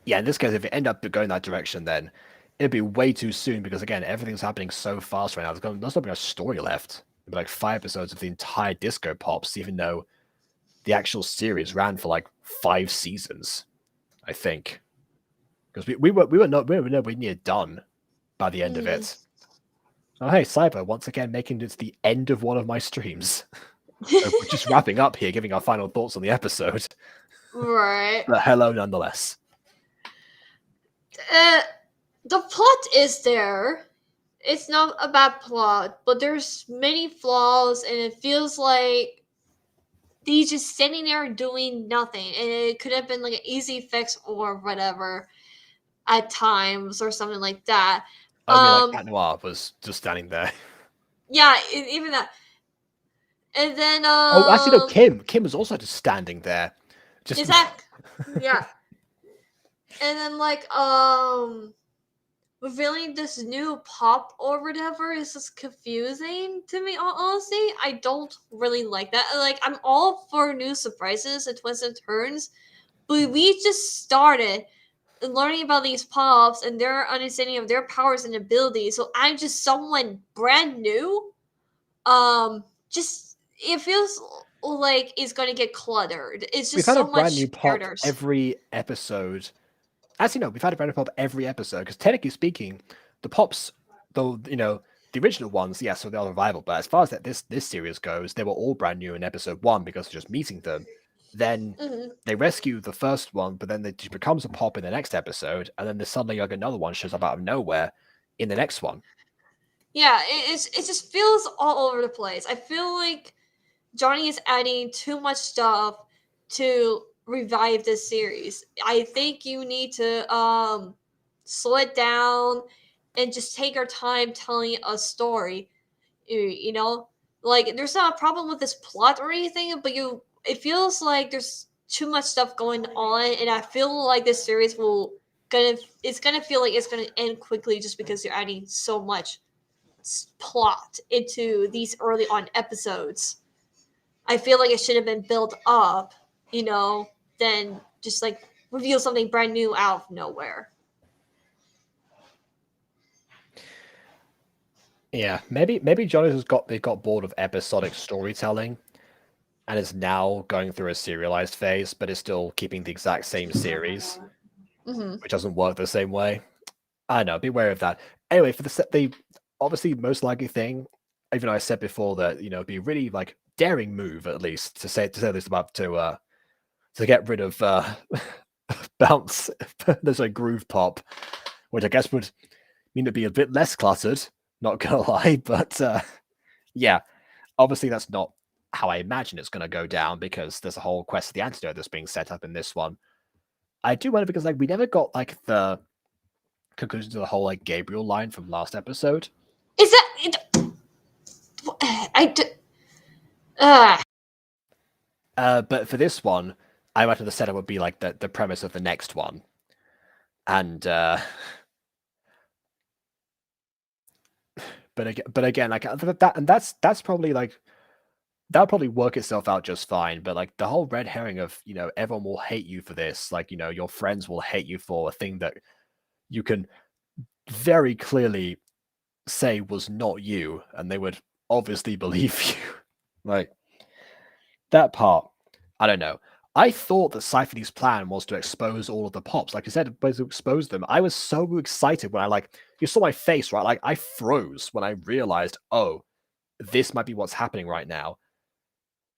In this case, if it end up going that direction, then it'd be way too soon, because again, everything's happening so fast right now. There's not been a story left. It'd be like 5 episodes of the entire Disco Pops, even though the actual series ran for like 5 seasons, I think. Because we were nowhere near done by the end of it. Oh, hey, Cyber, once again making it to the end of one of my streams. So we're just wrapping up here, giving our final thoughts on the episode. Right. But hello nonetheless. The plot is there. It's not a bad plot, but there's many flaws, and it feels like he's just standing there doing nothing. And it could have been like an easy fix or whatever at times, or something like that. I mean, like, Cat Noir was just standing there. Yeah, even that. And then Oh, actually, no. Kim was also just standing there. Exactly. Yeah. And then, like, revealing this new pop or whatever is just confusing to me. Honestly, I don't really like that. Like, I'm all for new surprises and twists and turns, but we just started learning about these pops and their understanding of their powers and abilities. So I'm just someone brand new. Just it feels like it's gonna get cluttered. It's We've just had a so brand new much pop characters. every episode. Actually, no, we've had a brand new pop every episode because technically speaking, the pops, though the original ones, yes, so they're revival. But as far as this series goes, they were all brand new in episode one because of just meeting them. Then Mhm. they rescue the first one, but then it just becomes a pop in the next episode, and then there's suddenly like another one shows up out of nowhere in the next one. Yeah, it just feels all over the place. I feel like Johnny is adding too much stuff to revive this series. I think you need to slow it down and just take our time telling a story. You know, like there's not a problem with this plot or anything, but it feels like there's too much stuff going on, and I feel like this series it's gonna feel like it's gonna end quickly just because you're adding so much plot into these early on episodes. I feel like it should have been built up, than just like reveal something brand new out of nowhere. Yeah, maybe Johnny they got bored of episodic storytelling and is now going through a serialized phase, but is still keeping the exact same series, Mm-hmm. which doesn't work the same way. I know, be aware of that. Anyway, for the obviously most likely thing, even though I said before that it'd be a really like daring move at least to say this about to get rid of bounce. There's a groove pop, which I guess would mean it'd be a bit less cluttered. Not gonna lie, but yeah, obviously that's not how I imagine it's gonna go down because there's a whole quest of the antidote that's being set up in this one. I do wonder because like we never got like the conclusion to the whole like Gabriel line from last episode. Is that it? I d- uh, But for this one, I imagine the setup would be like the premise of the next one, and but again, like that, and that's probably like that'll probably work itself out just fine. But like the whole red herring of everyone will hate you for this, like your friends will hate you for a thing that you can very clearly say was not you, and they would obviously believe you. Like that part, I don't know. I thought that Siphone's plan was to expose all of the pops. Like I said, was to expose them. I was so excited when you saw my face, right? Like I froze when I realized, oh, this might be what's happening right now.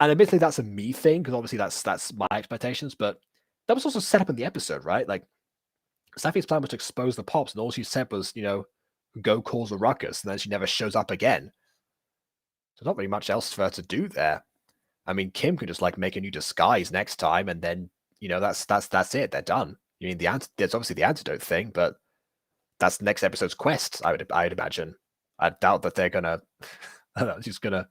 And admittedly, that's a me thing because obviously that's my expectations. But that was also set up in the episode, right? Like Siphone's plan was to expose the pops, and all she said was, go cause a ruckus, and then she never shows up again. There's not really much else for her to do there. I mean, Kim could just like make a new disguise next time, and then that's it. They're done. I mean, there's obviously the antidote thing, but that's the next episode's quest. I'd imagine. I doubt that they're gonna. I don't know, just gonna.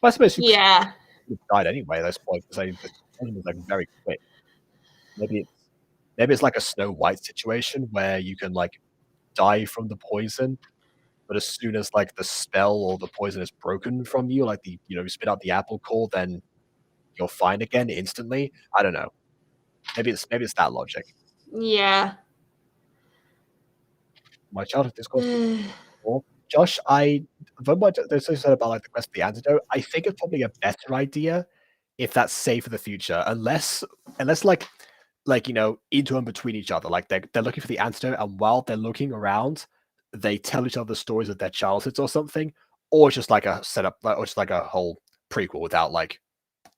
Well, I suppose you yeah. died anyway at this point because the poison was like very quick. Maybe it's like a Snow White situation where you can like die from the poison, but as soon as like the spell or the poison is broken from you, like you spit out the apple core, then you're fine again instantly. I don't know. Maybe it's that logic. Yeah. My childhood discourse before. Josh, from what they said about like the quest of the antidote, I think it's probably a better idea if that's safe for the future, unless like into and between each other, like they're looking for the antidote, and while they're looking around, they tell each other stories of their childhoods or something, or just like a setup, or just like a whole prequel without like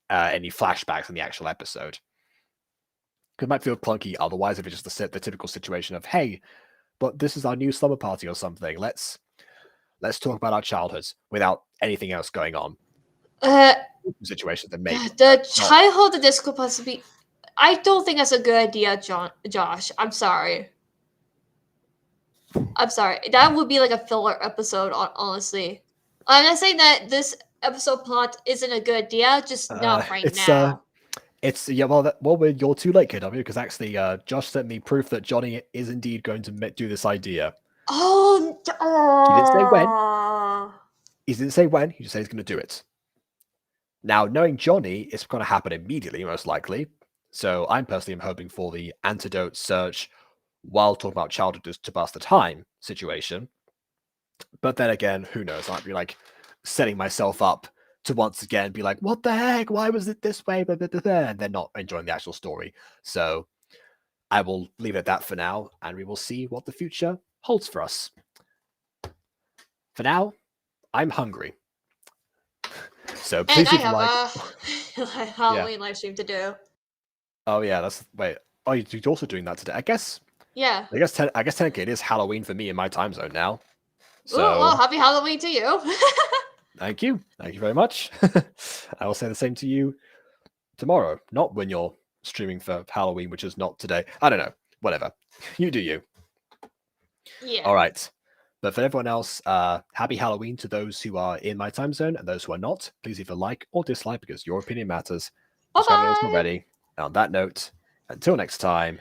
any flashbacks in the actual episode. It might feel clunky otherwise if it's just the typical situation of hey, but this is our new slumber party or something. Let's talk about our childhoods without anything else going on. Uh, Situations that maybe the childhood disco possibly. I don't think that's a good idea, Josh. I'm sorry. That would be like a filler episode, honestly. I'm not saying that this episode plot isn't a good idea, just not right it's now. It's well, you're too late, KW, because actually, Josh sent me proof that Johnny is indeed going to do this idea. Oh, He didn't say when. aw. He didn't say when. He just said he's going to do it. Now, knowing Johnny, it's going to happen immediately, most likely. So I'm personally hoping for the antidote search while talking about childhood to pass the time situation. But then again, who knows? I might be like setting myself up to once again be like, what the heck? Why was it this way? And they're not enjoying the actual story. So I will leave it at that for now, and we will see what the future holds for us. For now, I'm hungry. So And please I leave a like. have a Halloween live stream to do. Oh yeah, that's wait. Oh, you're also doing that today. I guess Yeah. I guess technically it is Halloween for me in my time zone now. So Ooh, well, happy Halloween to you. thank you very much. I will say the same to you tomorrow, not when you're streaming for Halloween, which is not today. I don't know. Whatever. You do you. Yeah. All right. But for everyone else, happy Halloween to those who are in my time zone, and those who are not. Please either like or dislike because your opinion matters. Bye Subscribe if bye. already. And on that note, until next time.